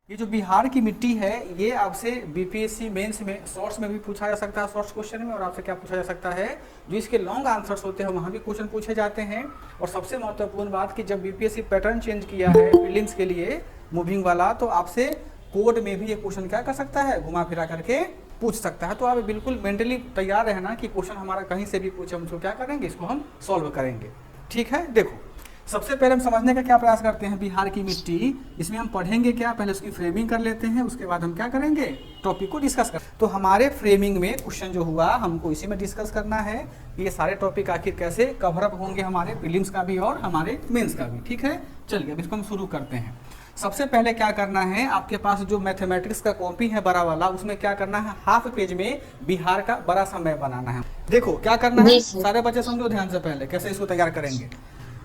ये जो बिहार की मिट्टी है ये आपसे बीपीएससी मेंस में शॉर्ट्स में भी पूछा जा सकता है, शॉर्ट्स क्वेश्चन में, और आपसे क्या पूछा जा सकता है, जो इसके लॉन्ग आंसर्स होते हैं वहाँ भी क्वेश्चन पूछे जाते हैं। और सबसे महत्वपूर्ण बात कि जब बीपीएससी पैटर्न चेंज किया है प्रीलिम्स के लिए मूविंग वाला, तो आपसे कोड में भी ये क्वेश्चन क्या कर सकता है, घुमा फिरा करके पूछ सकता है। तो आप बिल्कुल मेंटली तैयार रहना कि क्वेश्चन हमारा कहीं से भी पूछे, हम उसको क्या करेंगे, इसको हम सॉल्व करेंगे। ठीक है, देखो सबसे पहले हम समझने का क्या प्रयास करते हैं, बिहार की मिट्टी। इसमें हम पढ़ेंगे क्या, पहले उसकी फ्रेमिंग कर लेते हैं, उसके बाद हम क्या करेंगे, टॉपिक को डिस्कस कर। तो हमारे फ्रेमिंग में क्वेश्चन जो हुआ हमको इसी में डिस्कस करना है, ये सारे टॉपिक आखिर कैसे कवर अप होंगे, हमारे प्रीलिम्स का भी और हमारे मेंस का भी। ठीक है, चलिए अब इसको हम शुरू करते हैं। सबसे पहले क्या करना है, आपके पास जो मैथमेटिक्स का कॉपी है बड़ा वाला, उसमें क्या करना है, हाफ पेज में बिहार का बड़ा सा मैप बनाना है। देखो क्या करना है, सारे बच्चे समझो ध्यान से पहले कैसे इसको तैयार करेंगे।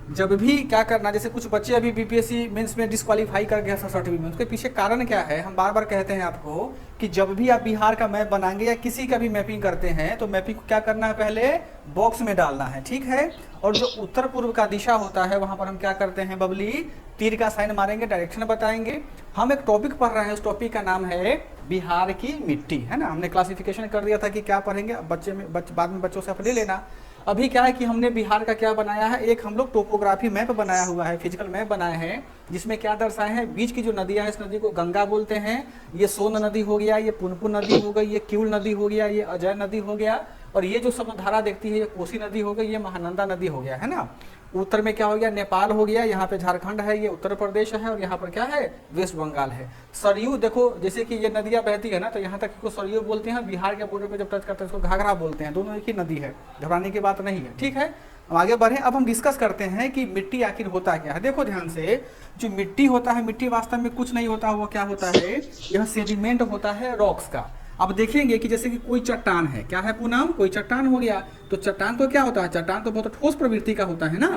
जब भी क्या करना, जैसे कुछ बच्चे अभी बीपीएससी मेंस में डिस्क्वालीफाई कर गया सर्टिफिकेट में, उसके पीछे कारण क्या है, हम बार बार कहते हैं आपको कि जब भी आप बिहार का मैप बनाएंगे या किसी का भी मैपिंग करते हैं तो मैपिंग को क्या करना है, पहले बॉक्स में डालना है। ठीक है, और जो उत्तर पूर्व का दिशा होता है वहां पर हम क्या करते हैं, बबली तीर का साइन मारेंगे, डायरेक्शन बताएंगे। हम एक टॉपिक पढ़ रहे हैं, उस टॉपिक का नाम है बिहार की मिट्टी, है ना। हमने क्लासिफिकेशन कर दिया था कि क्या पढ़ेंगे, बाद में बच्चों से आप ले लेना। अभी क्या है कि हमने बिहार का क्या बनाया है, एक हम लोग टोपोग्राफी मैप बनाया हुआ है, फिजिकल मैप बनाए हैं, जिसमें क्या दर्शाए हैं, बीच की जो नदियां है, इस नदी को गंगा बोलते हैं, ये सोन नदी हो गया, ये पुनपुन नदी हो गई, ये क्यूल नदी हो गया, ये अजय नदी हो गया, और ये जो सब धारा देखती है ये कोसी नदी हो गई, ये महानंदा नदी हो गया, है ना। उत्तर में क्या हो गया, नेपाल हो गया, यहाँ पे झारखंड है, ये उत्तर प्रदेश है, और यहाँ पर क्या है, वेस्ट बंगाल है। सरयू देखो, जैसे कि ये नदियाँ बहती है ना, तो यहाँ तक इसको सरयू बोलते हैं, बिहार के बॉर्डर पे जब टच करते हैं इसको घाघरा बोलते हैं, दोनों एक ही नदी है, घबराने की बात नहीं है। ठीक है, हम आगे बढ़े, अब हम डिस्कस करते हैं कि मिट्टी आखिर होता क्या है। देखो ध्यान से, जो मिट्टी होता है, मिट्टी वास्तव में कुछ नहीं होता, वो क्या होता है, यह सेडिमेंट होता है रॉक्स का। अब देखेंगे कि जैसे कि कोई चट्टान है, क्या है पूनम, कोई चट्टान हो गया, तो चट्टान तो क्या होता है, चट्टान तो बहुत ठोस प्रवृत्ति का होता है ना,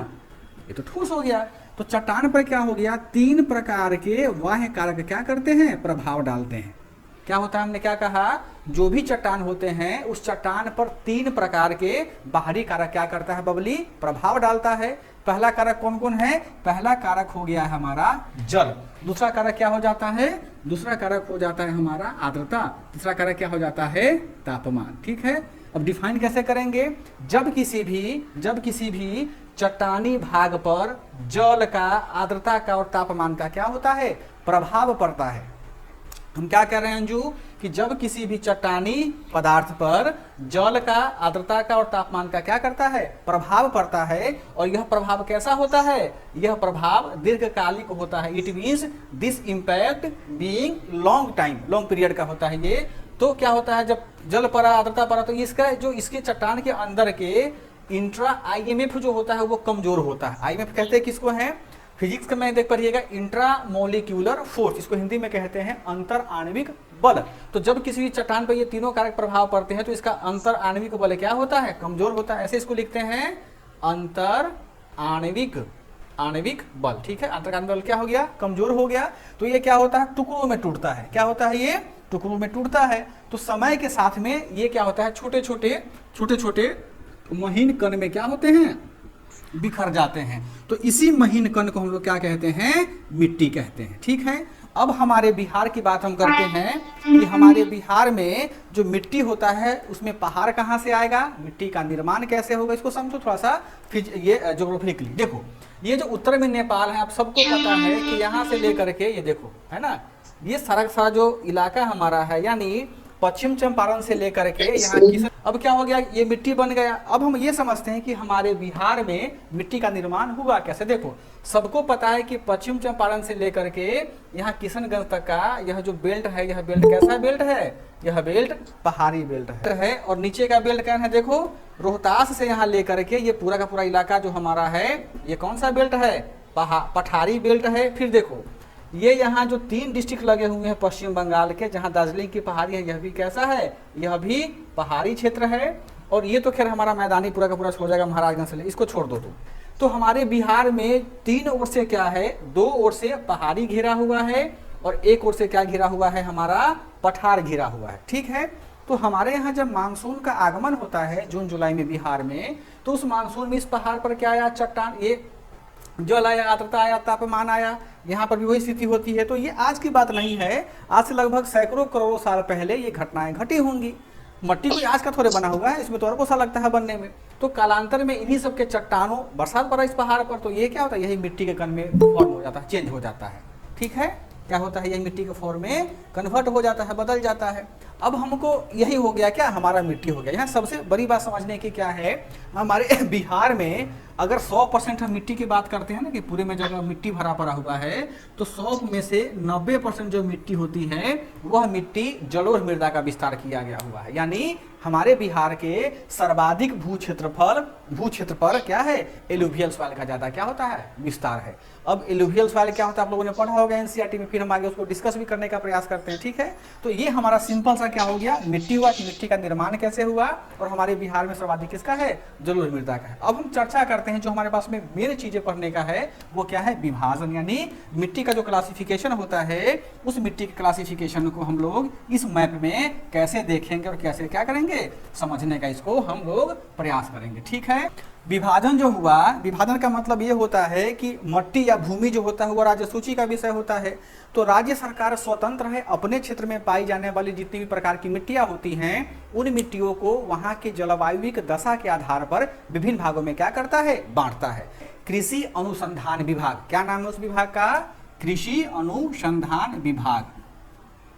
ये तो ठोस हो गया। तो चट्टान पर क्या हो गया, तीन प्रकार के बाह्य कारक क्या करते हैं, प्रभाव डालते हैं। क्या होता है, हमने क्या कहा, जो भी चट्टान होते हैं उस चट्टान पर तीन प्रकार के बाहरी कारक क्या करता है, बबली, प्रभाव डालता है। पहला कारक कौन कौन है, पहला कारक हो गया है हमारा जल, दूसरा कारक क्या हो जाता है, दूसरा कारक हो जाता है हमारा आर्द्रता, तीसरा कारक क्या हो जाता है, तापमान। ठीक है, अब डिफाइन कैसे करेंगे, जब किसी भी चट्टानी भाग पर जल का, आर्द्रता का और तापमान का क्या होता है, प्रभाव पड़ता है। हम क्या कह रहे हैं अंजू, कि जब किसी भी चट्टानी पदार्थ पर जल का, आर्द्रता का और तापमान का क्या करता है, प्रभाव पड़ता है, और यह प्रभाव कैसा होता है, यह प्रभाव दीर्घकालिक होता है। It means this impact being long time, long period का होता है ये। तो क्या होता है, जब जल पड़ा, आर्द्रता पड़ा, तो इसका जो इसके चट्टान के अंदर के इंट्रा आईएमएफ जो होता है वो कमजोर होता है। आईएमएफ कहते हैं किसको है, फिजिक्स में देख पढ़िएगा, इंट्रा मोलिक्यूलर फोर्स, इसको हिंदी में कहते हैं अंतर आणविक बल। तो जब किसी भी चट्टान पर ये तीनों कारक प्रभाव पड़ते हैं तो इसका अंतर आणविक बल क्या होता है, कमजोर होता है। ऐसे इसको लिखते हैं अंतर आणविक बल। ठीक है, अंतर आणविक बल क्या हो गया, कमजोर हो गया। तो ये क्या होता है, टुकड़ों में टूटता है। क्या होता है, ये टुकड़ों में टूटता है। तो समय के साथ में ये क्या होता है, छोटे छोटे महीन कण में क्या होते हैं, बिखर जाते हैं। तो इसी महीन कण को हम लोग क्या कहते हैं, मिट्टी कहते हैं। ठीक है, अब हमारे बिहार की बात हम करते हैं कि हमारे बिहार में जो मिट्टी होता है उसमें पहाड़ कहाँ से आएगा, मिट्टी का निर्माण कैसे होगा, इसको समझो थोड़ा सा। ये ज्योग्राफिकली देखो, ये जो उत्तर में नेपाल है, आप सबको पता है कि यहाँ से लेकर के ये देखो, है ना, ये सारा जो इलाका हमारा है, यानी पश्चिम चंपारण से लेकर के यहाँ किशन, अब क्या हो गया, ये मिट्टी बन गया। अब हम ये समझते हैं कि हमारे बिहार में मिट्टी का निर्माण हुआ कैसे। देखो, सबको पता है कि पश्चिम चंपारण से लेकर के यहाँ किशनगंज तक का यह जो बेल्ट है, यह बेल्ट कैसा बेल्ट है, यह बेल्ट पहाड़ी बेल्ट है। और नीचे का बेल्ट क्या है, देखो रोहतास से यहाँ लेकर के ये पूरा का पूरा इलाका जो हमारा है, ये कौन सा बेल्ट है, पठारी बेल्ट है। फिर देखो, ये यहाँ जो तीन डिस्ट्रिक्ट लगे हुए हैं पश्चिम बंगाल के, जहाँ दार्जिलिंग की पहाड़ी है, यह भी कैसा है, यह भी पहाड़ी क्षेत्र है। और ये तो खैर हमारा मैदानी पूरा का पूरा छोड़ जाएगा महाराजगंज से, इसको छोड़ दो तुम। तो हमारे बिहार में तीन ओर से क्या है, दो ओर से पहाड़ी घिरा हुआ है और एक ओर से क्या घिरा हुआ है, हमारा पठार घिरा हुआ है। ठीक है, तो हमारे यहाँ जब मानसून का आगमन होता है जून जुलाई में बिहार में, तो उस मानसून में इस पहाड़ पर क्या आया, चट्टान, ये जल आया, आर्द्रता आया, तापमान आया, यहाँ पर भी वही स्थिति होती है। तो ये आज की बात नहीं है, आज से लगभग सैकड़ों करोड़ों साल पहले ये घटनाएं घटी होंगी। मट्टी कोई आज का थोड़े बना हुआ है, इसमें तो अरबों साल लगता है बनने में। तो कालांतर में इन्हीं सब के चट्टानों, बरसात पड़ा इस पहाड़ पर, तो ये क्या होता है, यही मिट्टी के कण में फॉर्म हो जाता है, चेंज हो जाता है। ठीक है, क्या होता है, यही मिट्टी के फॉर्म में कन्वर्ट हो जाता है, बदल जाता है। अब हमको यही हो गया, क्या हमारा मिट्टी हो गया। यहाँ सबसे बड़ी बात समझने की क्या है, हमारे बिहार में अगर 100% हम मिट्टी की बात करते हैं ना, कि पूरे में जगह मिट्टी भरा पड़ा हुआ है, तो 100 में से 90% जो मिट्टी होती है वह मिट्टी जलोढ़ मृदा का विस्तार किया गया हुआ है। यानी हमारे बिहार के सर्वाधिक भू क्षेत्र पर क्या है, एलुवियल सॉइल का ज्यादा क्या होता है, विस्तार है। अब एलुवियल सॉइल क्या होता है आप लोगों ने पढ़ा होगा एनसीईआरटी में, फिर हम आगे उसको डिस्कस भी करने का प्रयास करते हैं। ठीक है, तो ये हमारा सिंपल सा क्या हो गया, मिट्टी हुआ कि मिट्टी का निर्माण कैसे हुआ, और हमारे बिहार में सर्वाधिक किसका है, जलोढ़ मृदा का है। अब हम चर्चा करते हैं, जो हमारे पास में मेन चीजें पढ़ने का है वो क्या है, विभाजन। यानी मिट्टी का जो क्लासिफिकेशन होता है, उस मिट्टी के क्लासिफिकेशन को हम लोग इस मैप में कैसे देखेंगे और कैसे क्या करेंगे, समझने का इसको हम लोग प्रयास करेंगे। ठीक है, विभाजन जो हुआ, विभाजन का मतलब ये होता है कि मट्टी या भूमि जो होता है वो राज्य सूची का विषय होता है। तो राज्य सरकार स्वतंत्र है, अपने क्षेत्र में पाई जाने वाली जितनी भी प्रकार की मिट्टियां होती हैं, उन मिट्टियों को वहां की जलवायु दशा के आधार पर विभिन्न भागों में क्या करता है, बांटता है। कृषि अनुसंधान विभाग, क्या नाम है उस विभाग का, कृषि अनुसंधान विभाग,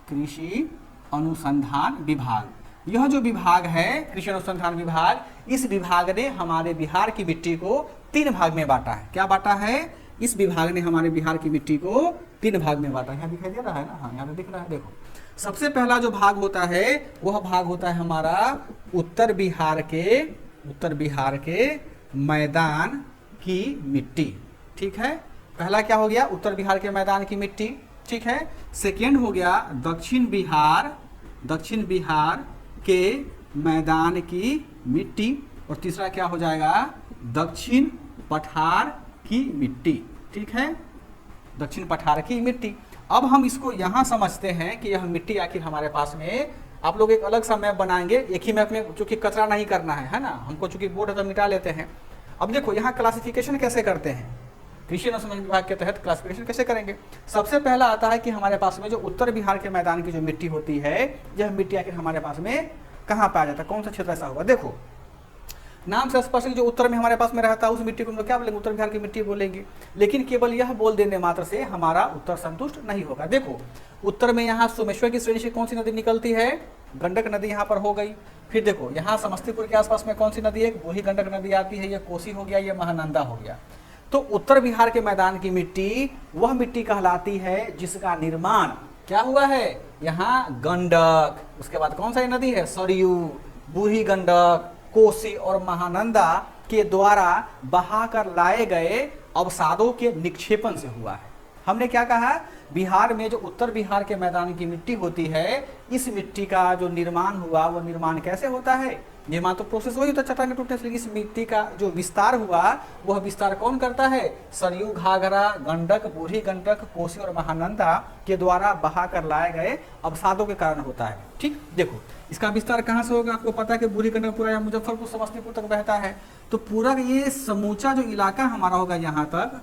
कृषि अनुसंधान विभाग। यह जो विभाग है कृषि अनुसंधान विभाग, इस विभाग ने हमारे बिहार की मिट्टी को 3 भाग में बांटा है। क्या बांटा है, इस विभाग ने हमारे बिहार की मिट्टी को 3 भाग में बांटा है। यहाँ दिखाई दे रहा है ना, हाँ यहाँ पे दिख रहा है, देखो। सबसे पहला जो भाग होता है वह भाग होता है हमारा उत्तर बिहार के मैदान की मिट्टी। ठीक है, पहला क्या हो गया, उत्तर बिहार के मैदान की मिट्टी। ठीक है, सेकेंड हो गया दक्षिण बिहार के मैदान की मिट्टी, और तीसरा क्या हो जाएगा, दक्षिण पठार की मिट्टी। ठीक है, दक्षिण पठार की मिट्टी। अब हम इसको यहाँ समझते हैं कि यह मिट्टी आखिर हमारे पास में, आप लोग एक अलग सा मैप बनाएंगे, एक ही मैप में चूंकि कचरा नहीं करना है ना, हमको चूंकि बोर्ड है तो मिटा लेते हैं। अब देखो यहाँ क्लासिफिकेशन कैसे करते हैं, कृषि अनुसंधान विभाग के तहत क्लासिफिकेशन कैसे करेंगे। सबसे पहला आता है कि हमारे पास में जो उत्तर बिहार के मैदान की जो मिट्टी होती है, यह मिट्टी आखिर हमारे पास में कहाँ पाया जाता है, कौन सा क्षेत्र ऐसा होगा। देखो नाम से स्पष्ट, जो उत्तर में हमारे पास में रहता है उस मिट्टी को हम लोग क्या बोलेंगे, उत्तर बिहार की मिट्टी बोलेंगे। लेकिन केवल यह बोल देने मात्र से हमारा उत्तर संतुष्ट नहीं होगा। देखो उत्तर में यहाँ सोमेश्वर की श्रेणी से कौन सी नदी निकलती है, गंडक नदी यहाँ पर हो गई। फिर देखो यहाँ समस्तीपुर के आसपास में कौन सी नदी है, वही गंडक नदी आती है, यह कोसी हो गया, यह महानंदा हो गया। तो उत्तर बिहार के मैदान की मिट्टी वह मिट्टी कहलाती है जिसका निर्माण क्या हुआ है, यहाँ गंडक, उसके बाद कौन सा नदी है, सरयू, बूढ़ी गंडक, कोसी और महानंदा के द्वारा बहाकर लाए गए अवसादों के निक्षेपण से हुआ है। हमने क्या कहा, बिहार में जो उत्तर बिहार के मैदान की मिट्टी होती है, इस मिट्टी का जो निर्माण हुआ वो निर्माण कैसे होता है, निर्माण तो प्रोसेस वही होता है चट्टान के टूटने से। इस मिट्टी का जो विस्तार हुआ वह विस्तार कौन करता है, सरयू, घाघरा, गंडक, बूढ़ी गंडक, कोसी और महानंदा के द्वारा बहा कर लाए गए अवसादों के कारण होता है। ठीक, देखो इसका विस्तार कहाँ से होगा, आपको पता है कि बूढ़ी गंडक पूरा या मुजफ्फरपुर समस्तीपुर तक बहता है। तो पूरा ये समूचा जो इलाका हमारा होगा यहाँ तक,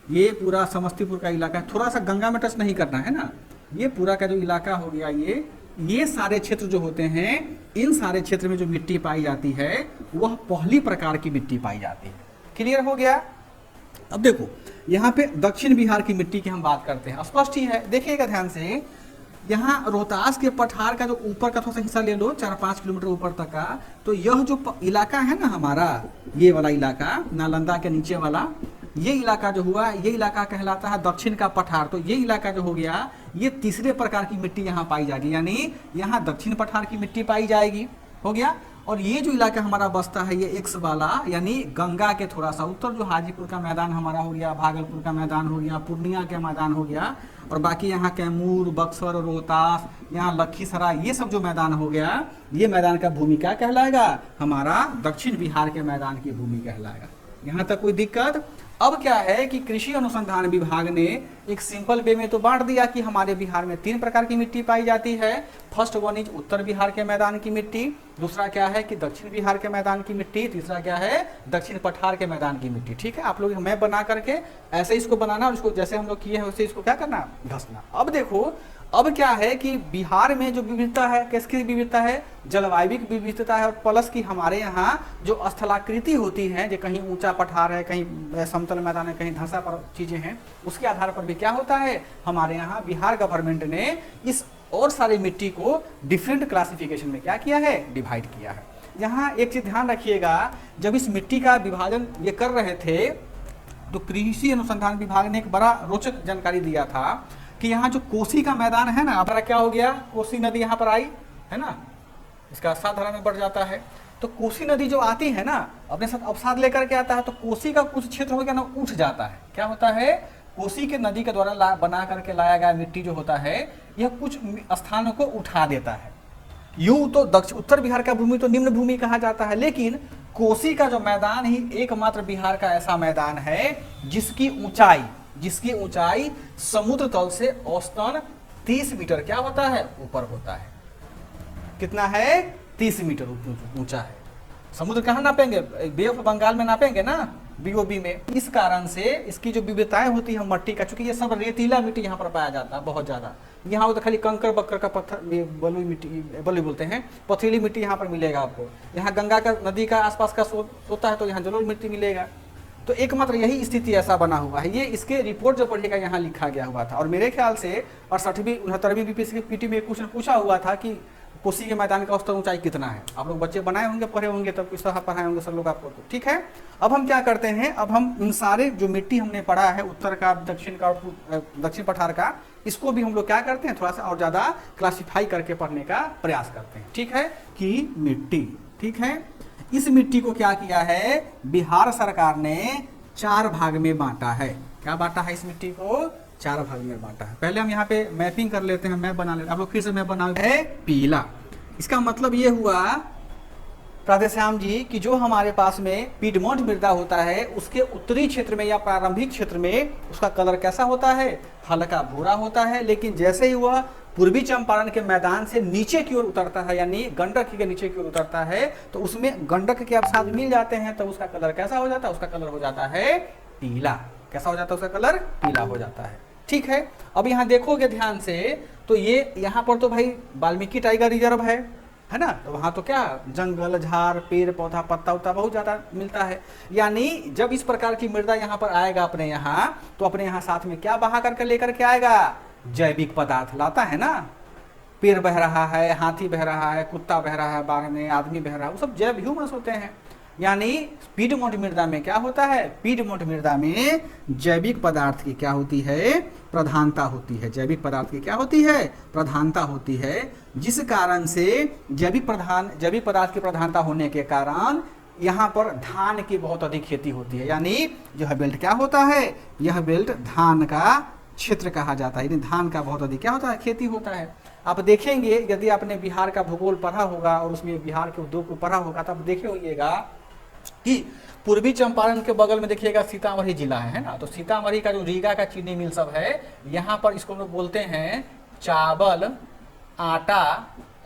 ये पूरा समस्तीपुर का इलाका है, थोड़ा सा गंगा में टच नहीं करना है ना, ये पूरा का जो इलाका हो गया, ये सारे क्षेत्र जो होते हैं, इन सारे क्षेत्र में जो मिट्टी पाई जाती है वह पहली प्रकार की मिट्टी पाई जाती है। क्लियर हो गया। अब देखो यहाँ पे दक्षिण बिहार की मिट्टी की हम बात करते हैं, स्पष्ट ही है, देखिएगा ध्यान से। यहाँ रोहतास के पठार का जो ऊपर का थोड़ा सा हिस्सा ले लो, 4-5 किलोमीटर ऊपर तक का, तो यह जो इलाका है ना हमारा, ये वाला इलाका नालंदा के नीचे वाला, ये इलाका जो हुआ, ये इलाका कहलाता है दक्षिण का पठार। तो ये इलाका जो हो गया, ये तीसरे प्रकार की मिट्टी यहाँ पाई जाएगी, यानी यहाँ दक्षिण पठार की मिट्टी पाई जाएगी, हो गया। और ये जो इलाका हमारा बसता है, ये एक्स वाला, यानी गंगा के थोड़ा सा उत्तर, जो हाजीपुर का मैदान हमारा हो गया, भागलपुर का मैदान हो गया, पूर्णिया का मैदान हो गया, और बाकी यहाँ कैमूर, बक्सर, रोहतास, यहाँ लखीसराय, ये सब जो मैदान हो गया, ये मैदान का भूमि क्या कहलाएगा, हमारा दक्षिण बिहार के मैदान की भूमि कहलाएगा। यहाँ तक कोई दिक्कत? अब क्या है कि कृषि अनुसंधान विभाग ने एक सिंपल वे में तो बांट दिया कि हमारे बिहार में 3 प्रकार की मिट्टी पाई जाती है। फर्स्ट वन इज उत्तर बिहार के मैदान की मिट्टी, दूसरा क्या है कि दक्षिण बिहार के मैदान की मिट्टी, तीसरा क्या है दक्षिण पठार के मैदान की मिट्टी। ठीक है, आप लोग मैप बना करके ऐसे इसको बनाना और इसको जैसे हम लोग किए हैं वैसे इसको क्या करना, घसना। अब देखो अब क्या है कि बिहार में जो विविधता है, किसकी विविधता है, जलवायु की विविधता है, और प्लस की हमारे यहाँ जो स्थलाकृति होती है, जो कहीं ऊंचा पठार है, कहीं समतल मैदान है, कहीं धंसा पर चीजें हैं, उसके आधार पर भी क्या होता है, हमारे यहाँ बिहार गवर्नमेंट ने इस और सारी मिट्टी को डिफरेंट क्लासिफिकेशन में क्या किया है, डिवाइड किया है। यहाँ एक चीज ध्यान रखिएगा, जब इस मिट्टी का विभाजन ये कर रहे थे तो कृषि अनुसंधान विभाग ने एक बड़ा रोचक जानकारी दिया था कि यहाँ जो कोसी का मैदान है ना, हमारा क्या हो गया, कोसी नदी यहाँ पर आई है ना, इसका अवसाद धारा में बढ़ जाता है। तो कोसी नदी जो आती है ना, अपने साथ अवसाद लेकर के आता है, तो कोसी का कुछ क्षेत्र हो गया ना, उठ जाता है। क्या होता है, कोसी के नदी के द्वारा बना करके लाया गया मिट्टी जो होता है, यह कुछ स्थानों को उठा देता है। यूं तो उत्तर बिहार का भूमि तो निम्न भूमि कहा जाता है, लेकिन कोसी का जो मैदान ही एकमात्र बिहार का ऐसा मैदान है जिसकी ऊंचाई समुद्र तल से औसतन 30 मीटर क्या होता है, ऊपर होता है। कितना है, 30 मीटर ऊंचा है। समुद्र कहाँ नापेंगे, बे ऑफ बंगाल में नापेंगे ना, BOB में। इस कारण से इसकी जो विविधताएं होती है मट्टी का, चूंकि ये सब रेतीला मिट्टी यहाँ पर पाया जाता है बहुत ज्यादा, यहाँ तो खाली कंकर बक्कर का पत्थर, बलुई मिट्टी, बलुई बोलते हैं, पथरीली मिट्टी यहाँ पर मिलेगा आपको। यहाँ गंगा का नदी का आसपास का होता है तो यहाँ जलोढ़ मिट्टी मिलेगा। तो एकमात्र यही स्थिति ऐसा बना हुआ है। ये इसके रिपोर्ट जो पढ़िएगा यहाँ लिखा गया हुआ था, और मेरे ख्याल से 68वीं 69वीं बीपीएससी की पीटी में एक क्वेश्चन पूछा हुआ था कि कोसी के मैदान का औसतन ऊंचाई कितना है। आप लोग बच्चे बनाए होंगे, पढ़े होंगे, तब किस तरह पढ़ाए होंगे सर लोग आपको। तो ठीक है, अब हम क्या करते हैं, अब हम इन सारे जो मिट्टी हमने पढ़ा है, उत्तर का, दक्षिण का, दक्षिण पठार का, इसको भी हम लोग क्या करते हैं, थोड़ा सा और ज्यादा क्लासिफाई करके पढ़ने का प्रयास करते हैं। ठीक है, कि मिट्टी, ठीक है, इस मिट्टी को क्या किया है, बिहार सरकार ने 4 भाग में बांटा है। क्या बांटा है, इस मिट्टी को 4 भाग में बांटा है। पहले हम यहाँ पे मैपिंग कर लेते हैं, मैप बना लेते हैं। आप लोग फिर से मैप बना है, पीला। इसका मतलब ये हुआ राधेश्याम जी कि जो हमारे पास में पीडमोंट मृदा होता है, उसके उत्तरी क्षेत्र में या प्रारंभिक क्षेत्र में उसका कलर कैसा होता है, हल्का भूरा होता है। लेकिन जैसे ही वह पूर्वी चंपारण के मैदान से नीचे की ओर उतरता है, यानी गंडक के नीचे की ओर उतरता है, तो उसमें गंडक के अवसाद मिल जाते हैं, तो उसका कलर कैसा हो जाता है, उसका कलर हो जाता है पीला। कैसा हो जाता है, उसका कलर पीला हो जाता है। ठीक है, अब यहाँ देखोगे ध्यान से, तो ये यहाँ पर तो भाई वाल्मीकि टाइगर रिजर्व है ना, तो वहाँ तो क्या जंगल, झाड़, पेड़ पौधा, पत्ता उत्ता बहुत ज्यादा मिलता है। यानी जब इस प्रकार की मृदा यहाँ पर आएगा अपने यहाँ, तो अपने यहाँ साथ में क्या बहा करके लेकर के आएगा, जैविक पदार्थ लाता है ना। पेड़ बह रहा है, हाथी बह रहा है, कुत्ता बह रहा है बाढ़ में, आदमी बह रहा है, वो सब जैव ह्यूमन्स होते हैं। यानी पीडमोंट मृदा में क्या होता है, पीडमोंट मृदा में जैविक पदार्थ की क्या होती है, प्रधानता होती है। जैविक पदार्थ की क्या होती है, प्रधानता होती है, जिस कारण से जैविक पदार्थ की प्रधानता होने के कारण यहाँ पर धान की बहुत अधिक खेती होती है। यानी यह बेल्ट क्या होता है, यह बेल्ट धान का क्षेत्र कहा जाता है। यानी धान का बहुत अधिक क्या होता है, खेती होता है। आप देखेंगे, यदि आपने बिहार का भूगोल पढ़ा होगा और उसमें बिहार के उद्योग को पढ़ा होगा, तो आप देखे होइएगा कि पूर्वी चंपारण के बगल में देखिएगा सीतामढ़ी जिला है ना, तो सीतामढ़ी का जो रीगा का चीनी मिल सब है, यहाँ पर इसको लोग बोलते हैं चावल आटा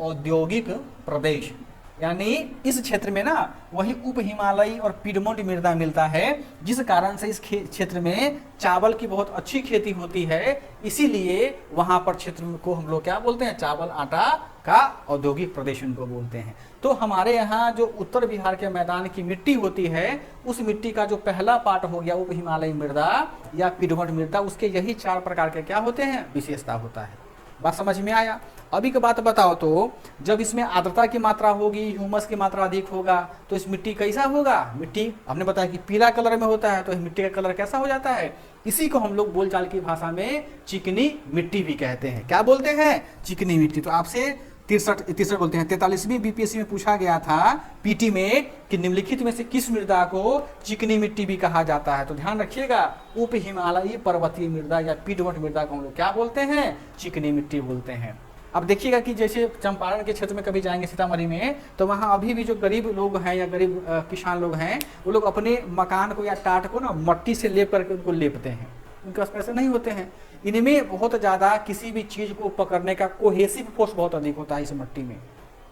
औद्योगिक प्रदेश। यानी इस क्षेत्र में ना वही उप हिमालयी और पीडमोंट मृदा मिलता है, जिस कारण से इस क्षेत्र में चावल की बहुत अच्छी खेती होती है। इसीलिए वहां पर क्षेत्र को हम लोग क्या बोलते हैं, चावल आटा का औद्योगिक प्रदेश उनको बोलते हैं। तो हमारे यहाँ जो उत्तर बिहार के मैदान की मिट्टी होती है, उस मिट्टी का जो पहला पार्ट हो गया उप हिमालयी मृदा या पीडमोंट मृदा, उसके यही 4 प्रकार के क्या होते हैं, विशेषता होता है। बात समझ में आया। अभी की बात बताओ तो जब इसमें आर्द्रता की मात्रा होगी, ह्यूमस की मात्रा अधिक होगा, तो इस मिट्टी कैसा होगा, मिट्टी हमने बताया कि पीला कलर में होता है, तो इस मिट्टी का कलर कैसा हो जाता है, इसी को हम लोग बोलचाल की भाषा में चिकनी मिट्टी भी कहते हैं। क्या बोलते हैं, चिकनी मिट्टी। तो आपसे 63 बोलते हैं, 43वीं बीपीएससी में पूछा गया था पीटी में कि निम्नलिखित में से किस मृदा को चिकनी मिट्टी भी कहा जाता है। तो ध्यान रखिएगा, उप हिमालयी पर्वतीय मृदा या पीडमोंट मृदा को हम लोग क्या बोलते हैं, चिकनी मिट्टी बोलते हैं। अब देखिएगा कि जैसे चंपारण के क्षेत्र में कभी जाएंगे सीतामढ़ी में, तो वहाँ अभी भी जो गरीब लोग हैं या गरीब किसान लोग हैं, वो लोग अपने मकान को या टाट को ना मट्टी से लेप करके उनको लेपते हैं, उनके पास पैसे नहीं होते हैं। इनमें बहुत ज़्यादा किसी भी चीज़ को पकड़ने का कोहेसिव फोर्स बहुत अधिक होता है इस मट्टी में।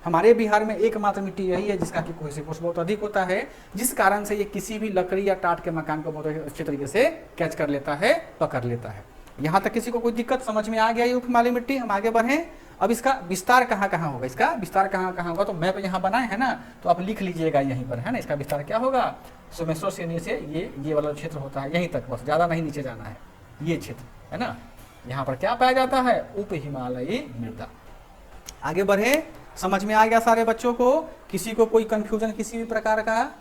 हमारे बिहार में एकमात्र मिट्टी यही है जिसका कि कोहेसिव फोर्स बहुत अधिक होता है, जिस कारण से ये किसी भी लकड़ी या टाट के मकान को बहुत अच्छे तरीके से कैच कर लेता है, पकड़ लेता है। यहाँ तक किसी को कोई दिक्कत समझ में आ गया ये उपमाली मिट्टी? हम आगे बढ़ें। अब इसका विस्तार कहाँ कहाँ होगा, इसका विस्तार कहाँ कहाँ होगा, तो मैप यहाँ बनाए है ना, तो आप लिख लीजिएगा यहीं पर, है ना। इसका विस्तार क्या होगा, सोमेश्वर से नीचे ये वाला क्षेत्र होता है, यहीं तक, बस ज़्यादा नहीं नीचे जाना है, ये क्षेत्र है ना। यहाँ पर क्या पाया जाता है, उप हिमालयी मृदा। आगे बढ़े, समझ में आ गया सारे बच्चों को? किसी को कोई कंफ्यूजन किसी भी प्रकार का?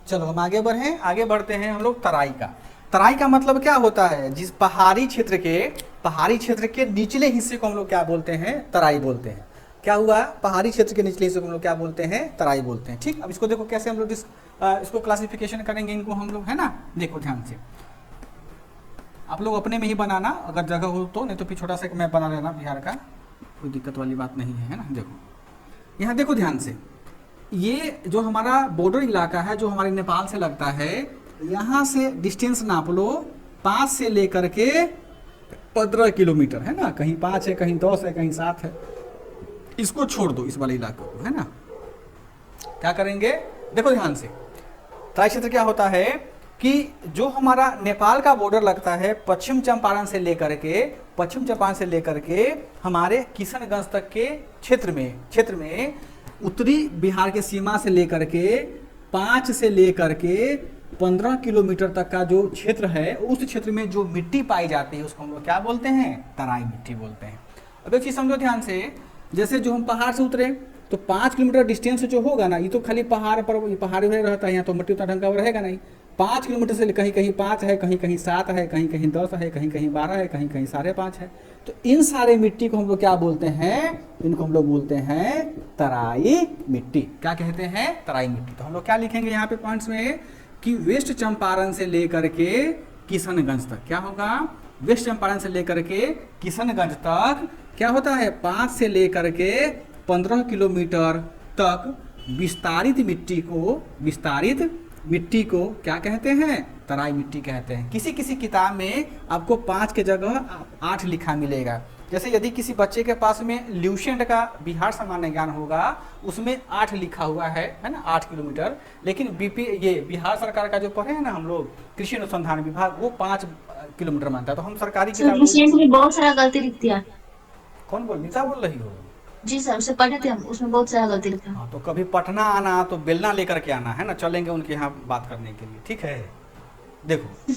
चलो हम आगे बढ़ें। आगे बढ़ते हैं हम लोग तराई का। तराई का मतलब क्या होता है, जिस पहाड़ी क्षेत्र के निचले हिस्से को हम लोग क्या बोलते हैं, तराई बोलते हैं। क्या हुआ, पहाड़ी क्षेत्र के निचले हिस्से को हम लोग क्या बोलते हैं, तराई बोलते हैं। ठीक, अब इसको देखो कैसे हम लोग इसको क्लासिफिकेशन करेंगे इनको हम लोग, है ना। देखो ध्यान से, आप लोग अपने में ही बनाना अगर जगह हो तो, नहीं तो फिर छोटा सा मैप बना लेना बिहार का, कोई दिक्कत वाली बात नहीं है ना। देखो यहाँ देखो ध्यान से, ये जो हमारा बॉर्डर इलाका है जो हमारे नेपाल से लगता है, यहाँ से डिस्टेंस नाप लो 5 से लेकर के 15 किलोमीटर, है ना। कहीं 5 है, कहीं 10 है, कहीं 7 है, इसको छोड़ दो इस वाले इलाके को, है ना। क्या करेंगे, देखो ध्यान से, तराई क्षेत्र क्या होता है कि जो हमारा नेपाल का बॉर्डर लगता है पश्चिम चंपारण से लेकर के हमारे किशनगंज तक के क्षेत्र में उत्तरी बिहार के सीमा से लेकर के 5 से लेकर के 15 किलोमीटर तक का जो क्षेत्र है, उस क्षेत्र में जो मिट्टी पाई जाती है उसको हम लोग क्या बोलते हैं, तराई मिट्टी बोलते हैं। अब एक चीज समझो ध्यान से, जैसे जो हम पहाड़ से उतरे तो 5 किलोमीटर डिस्टेंस जो होगा ना, ये तो खाली पहाड़ पर पहाड़ी में रहता है, यहाँ तो मिट्टी उतना ढंग का रहेगा नहीं। 5 किलोमीटर से कहीं कहीं 5 है, कहीं कहीं 7 है, कहीं कहीं 10 है, कहीं कहीं 12 है, कहीं कहीं 5.5 है। तो इन सारे मिट्टी को हम लोग क्या बोलते हैं, इनको हम लोग बोलते हैं तराई मिट्टी। क्या कहते हैं, तराई मिट्टी। तो हम लोग क्या लिखेंगे यहाँ पे पॉइंट्स में कि वेस्ट चंपारण से लेकर के किशनगंज तक क्या होगा, वेस्ट चंपारण से लेकर के किशनगंज तक क्या होता है, 5 से लेकर के 15 किलोमीटर तक विस्तारित मिट्टी को क्या कहते हैं, तराई मिट्टी कहते हैं। किसी किसी किताब में आपको 5 के जगह 8 लिखा मिलेगा। जैसे यदि किसी बच्चे के पास में ल्यूसेंट का बिहार सामान्य ज्ञान होगा, उसमें 8 लिखा हुआ है ना, 8 किलोमीटर। लेकिन ये बिहार सरकार का जो पढ़े हैं ना हम लोग, कृषि अनुसंधान विभाग, वो 5 किलोमीटर मानता है। तो हम सरकारी किताब बहुत सारा गलती लिखती है। कौन नीता बोल रही हो? जी सर, उसे पढ़े थे हम, उसमें बहुत सारा गलती लिखा है। हाँ, तो कभी पटना आना तो बेलना लेकर के आना, है ना, चलेंगे उनके यहाँ बात करने के लिए, ठीक है। देखो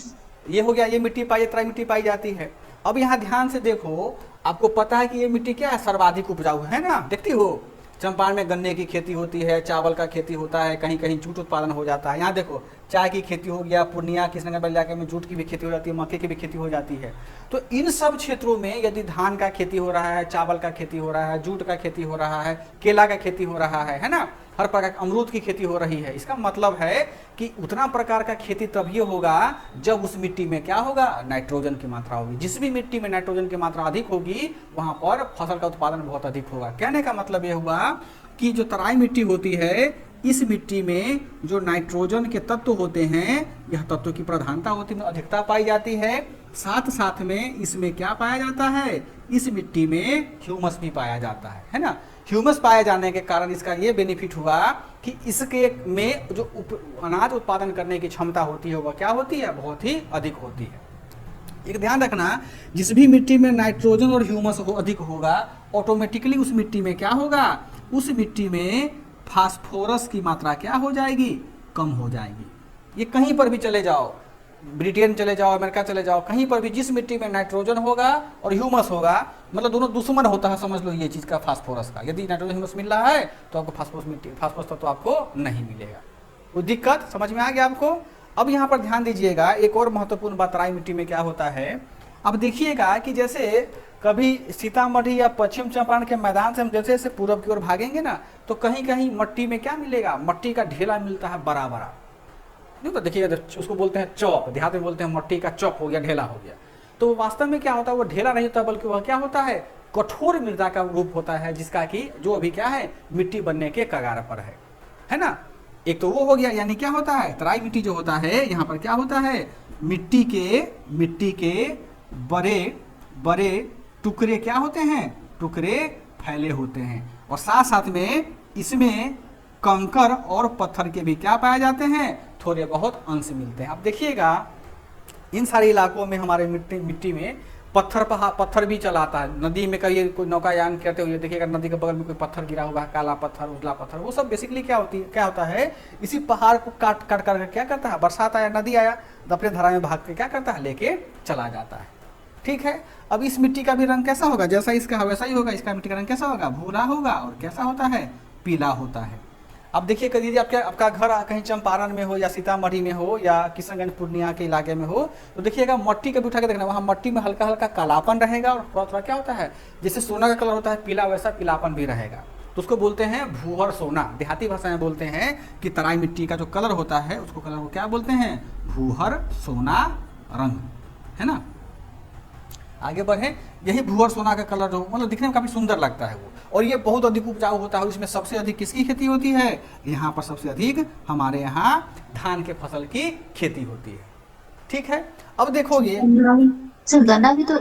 ये हो गया, ये मिट्टी तराई मिट्टी पाई जाती है। अब यहाँ ध्यान से देखो, आपको पता है कि ये मिट्टी क्या है, सर्वाधिक उपजाऊ है ना। देखती हो चंपारण में गन्ने की खेती होती है, चावल का खेती होता है, कहीं कहीं जूट उत्पादन हो जाता है। यहाँ देखो चाय की खेती हो गया, पूर्णिया किशनगंज इलाके में जूट की भी खेती हो जाती है, मक्के की भी खेती हो जाती है। तो इन सब क्षेत्रों में यदि धान का खेती हो रहा है, चावल का खेती हो रहा है, जूट का खेती हो रहा है, केला का खेती हो रहा है ना, हर प्रकार अमरूद की खेती हो रही है। इसका मतलब है कि उतना प्रकार का खेती तभी होगा जब उस मिट्टी में क्या होगा, नाइट्रोजन की मात्रा होगी। जिस भी मिट्टी में नाइट्रोजन की मात्रा अधिक होगी वहां पर फसल का उत्पादन बहुत अधिक होगा। कहने का मतलब यह हुआ कि जो तराई मिट्टी होती है, इस मिट्टी में जो नाइट्रोजन के तत्व होते हैं, यह तत्व की प्रधानता होती है, अधिकता पाई जाती है। साथ साथ में इसमें क्या पाया जाता है, इस मिट्टी में ह्यूमस भी पाया जाता है ना। ह्यूमस पाए जाने के कारण इसका ये बेनिफिट हुआ कि इसके में जो अनाज उत्पादन करने की क्षमता होती है वह क्या होती है, बहुत ही अधिक होती है। एक ध्यान रखना, जिस भी मिट्टी में नाइट्रोजन और ह्यूमस अधिक होगा, ऑटोमेटिकली उस मिट्टी में क्या होगा, उस मिट्टी में फास्फोरस की मात्रा क्या हो जाएगी, कम हो जाएगी। ये कहीं पर भी चले जाओ, ब्रिटेन चले जाओ, अमेरिका चले जाओ, कहीं पर भी जिस मिट्टी में नाइट्रोजन होगा और ह्यूमस होगा, मतलब दोनों दुश्मन होता है, समझ लो ये चीज़ का, फास्फोरस का। यदि नाइट्रोजन ह्यूमस मिल रहा है तो आपको फास्फोरस तो आपको नहीं मिलेगा। वो दिक्कत समझ में आ गया आपको। अब यहाँ पर ध्यान दीजिएगा, एक और महत्वपूर्ण बात तराई मिट्टी में क्या होता है। अब देखिएगा कि जैसे कभी सीतामढ़ी या पश्चिम चंपारण के मैदान से हम जैसे जैसे पूरब की ओर भागेंगे ना, तो कहीं कहीं मट्टी में क्या मिलेगा, मट्टी का ढेला मिलता है बड़ा बड़ा। नहीं तो देखिएगा, उसको बोलते हैं चौप, देहात में बोलते हैं मट्टी का चौप हो गया, ढेला हो गया। तो वास्तव में क्या होता है, वो ढेला नहीं होता, बल्कि वह क्या होता है, कठोर मृदा का रूप होता है, जिसका कि जो अभी क्या है, मिट्टी बनने के कगार पर है ना। एक तो वो हो गया, यानी क्या होता है, तराई मिट्टी जो होता है यहाँ पर क्या होता है, मिट्टी के बड़े बड़े टुकड़े क्या होते हैं, टुकड़े फैले होते हैं, और साथ साथ में इसमें कंकर और पत्थर के भी क्या पाए जाते हैं, थोड़े बहुत अंश मिलते हैं। अब देखिएगा इन सारे इलाकों में हमारे मिट्टी में पत्थर भी चलाता है। नदी में कभी कोई नौकायान करते हुए देखिएगा, नदी के बगल में कोई पत्थर गिरा हुआ है, काला पत्थर, उजला पत्थर, वो सब बेसिकली क्या होता है, इसी पहाड़ को काट काट कर क्या करता है, बरसात आया, नदी आया तो अपने धारा में भाग के क्या करता है, लेके चला जाता है। ठीक है, अब इस मिट्टी का भी रंग कैसा होगा, जैसा इसका वैसा ही होगा। इसका मिट्टी का रंग कैसा होगा, भूरा होगा, और कैसा होता है, पीला होता है। अब देखिए कभी आपका घर कहीं चंपारण में हो या सीतामढ़ी में हो या किशनगंज पूर्णिया के इलाके में हो, तो देखिएगा मट्टी कभी उठा के देखना, वहाँ मट्टी में हल्का हल्का कालापन रहेगा, और थोड़ा थोड़ा क्या होता है, जैसे सोना का कलर होता है पीला, वैसा पीलापन भी रहेगा। तो उसको बोलते हैं भूहर सोना। देहाती भाषा में बोलते हैं कि तराई मिट्टी का जो कलर होता है उसको कलर को क्या बोलते हैं, भूहर सोना रंग, है ना। आगे बढ़े, यही भूहर सोना का कलर जो मतलब दिखने में काफी सुंदर लगता है वो, और ये बहुत अधिक उपजाऊ होता है। इसमें सबसे अधिक किसकी खेती होती है, यहाँ पर सबसे अधिक हमारे यहाँ धान के फसल की खेती होती है। ठीक है, अब देखोगे सर गन्ना भी तो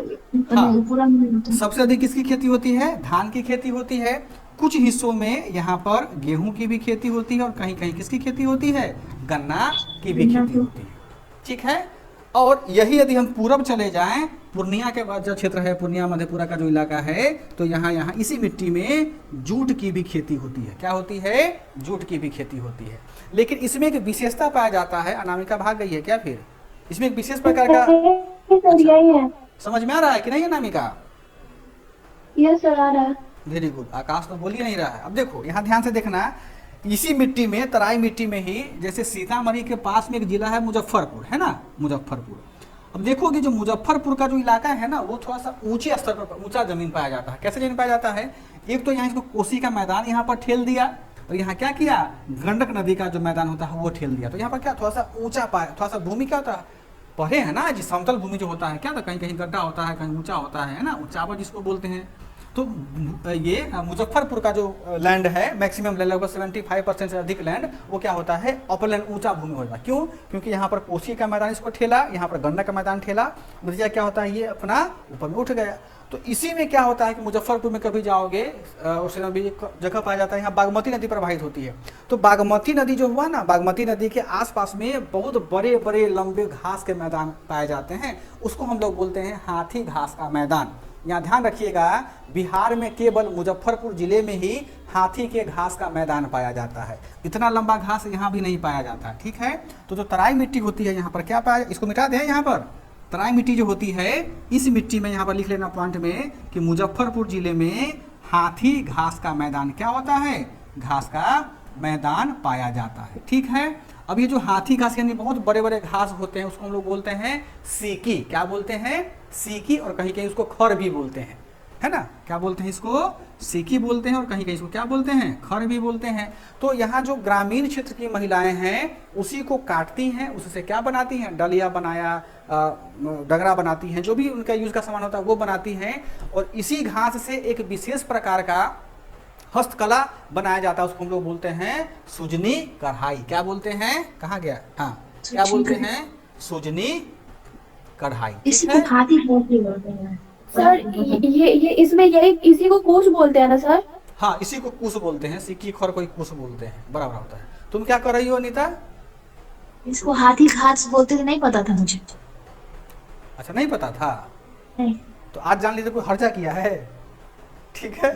हाँ, पूरा सबसे अधिक किसकी खेती होती है, धान की खेती होती है। कुछ हिस्सों में यहाँ पर गेहूं की भी खेती होती है, और कहीं कहीं किसकी खेती होती है, गन्ना की भी खेती होती है। ठीक है, और यही यदि हम पूरब चले जाएं, पूर्णिया के बाद जो क्षेत्र है, पूर्णिया मधेपुरा का जो इलाका है, तो यहाँ इसी मिट्टी में जूट की भी खेती होती है। क्या होती है, जूट की भी खेती होती है। लेकिन इसमें एक विशेषता पाया जाता है, अनामिका भाग गई है क्या, फिर इसमें एक विशेष प्रकार का है। समझ में आ रहा है कि नहीं अनामिका? यस सर, आ रहा है। Very good. आकाश तो बोल ही नहीं रहा है। अब देखो यहाँ ध्यान से देखना, इसी मिट्टी में, तराई मिट्टी में ही, जैसे सीतामढ़ी के पास में एक जिला है मुजफ्फरपुर, है ना, मुजफ्फरपुर। अब देखोगे जो मुजफ्फरपुर का जो इलाका है ना, वो थोड़ा सा ऊंचे स्तर पर, ऊंचा जमीन पाया जाता है। कैसे जमीन पाया जाता है, एक तो यहाँ इसको कोसी का मैदान यहाँ पर ठेल दिया, और यहाँ क्या किया, गंडक नदी का जो मैदान होता है वो ठेल दिया। तो यहाँ पर क्या थोड़ा सा ऊंचा पाया, थोड़ा सा भूमि क्या होता है, पढ़े है ना जी, समतल भूमि जो होता है क्या, तो कहीं कहीं गड्ढा होता है, कहीं ऊंचा होता है ना, ऊंचावर जिसको बोलते हैं। तो ये मुजफ्फरपुर का जो लैंड है, मैक्सिमम लगभग 75% से अधिक लैंड वो क्या होता है, अपलैंड, ऊंचा भूमि होगा। क्यों, क्योंकि यहाँ पर कोसी का मैदान इसको ठेला, यहाँ पर गन्ना का मैदान ठेला, नतीजा क्या होता है, ये अपना ऊपर में उठ गया। तो इसी में क्या होता है कि मुजफ्फरपुर में कभी जाओगे, उस भी जगह पाया जाता है, यहाँ बागमती नदी प्रवाहित होती है। तो बागमती नदी जो हुआ ना, बागमती नदी के आसपास में बहुत बड़े बड़े लंबे घास के मैदान पाए जाते हैं, उसको हम लोग बोलते हैं हाथी घास का मैदान। यहाँ ध्यान रखिएगा, बिहार में केवल मुजफ्फरपुर जिले में ही हाथी के घास का मैदान पाया जाता है। इतना लंबा घास यहाँ भी नहीं पाया जाता। ठीक है, तो जो तराई मिट्टी होती है यहाँ पर क्या पाया, इसको मिटा दें, यहाँ पर तराई मिट्टी जो होती है, इस मिट्टी में यहाँ पर लिख लेना पॉइंट में कि मुजफ्फरपुर जिले में हाथी घास का मैदान क्या होता है, घास का मैदान पाया जाता है। ठीक है, अब ये जो हाथी घास यानी बहुत बड़े बड़े घास होते हैं, उसको हम लोग बोलते हैं सीकी। क्या बोलते हैं, सीकी, और कहीं कहीं उसको खर भी बोलते हैं, है ना। क्या बोलते हैं इसको, सीकी बोलते हैं, और कहीं कहीं इसको क्या बोलते हैं, खर भी बोलते हैं। तो यहाँ जो ग्रामीण क्षेत्र की महिलाएं हैं उसी को काटती हैं, उससे क्या बनाती हैं, डलिया बनाया, डगरा बनाती हैं, जो भी उनका यूज का सामान होता है वो बनाती हैं। और इसी घास से एक विशेष प्रकार का हस्तकला बनाया जाता है, उसको हम लोग बोलते हैं सुजनी कढ़ाई। क्या बोलते हैं, कहाँ गया, हाँ, क्या बोलते हैं, सुजनी कढ़ाई। इसी को हाथी बोलते हैं सर। ये इसमें यही, इसी को कुश बोलते हैं ना सर? हाँ, इसी को कुश बोलते हैं, सिक्की खर कोई कुश बोलते हैं, बराबर होता है। तुम क्या कर रही हो अनीता? इसको हाथी घास बोलते थे, नहीं पता था मुझे। अच्छा, नहीं पता था, नहीं। तो आज जान लीजिए, कोई हर्जा किया है। ठीक है,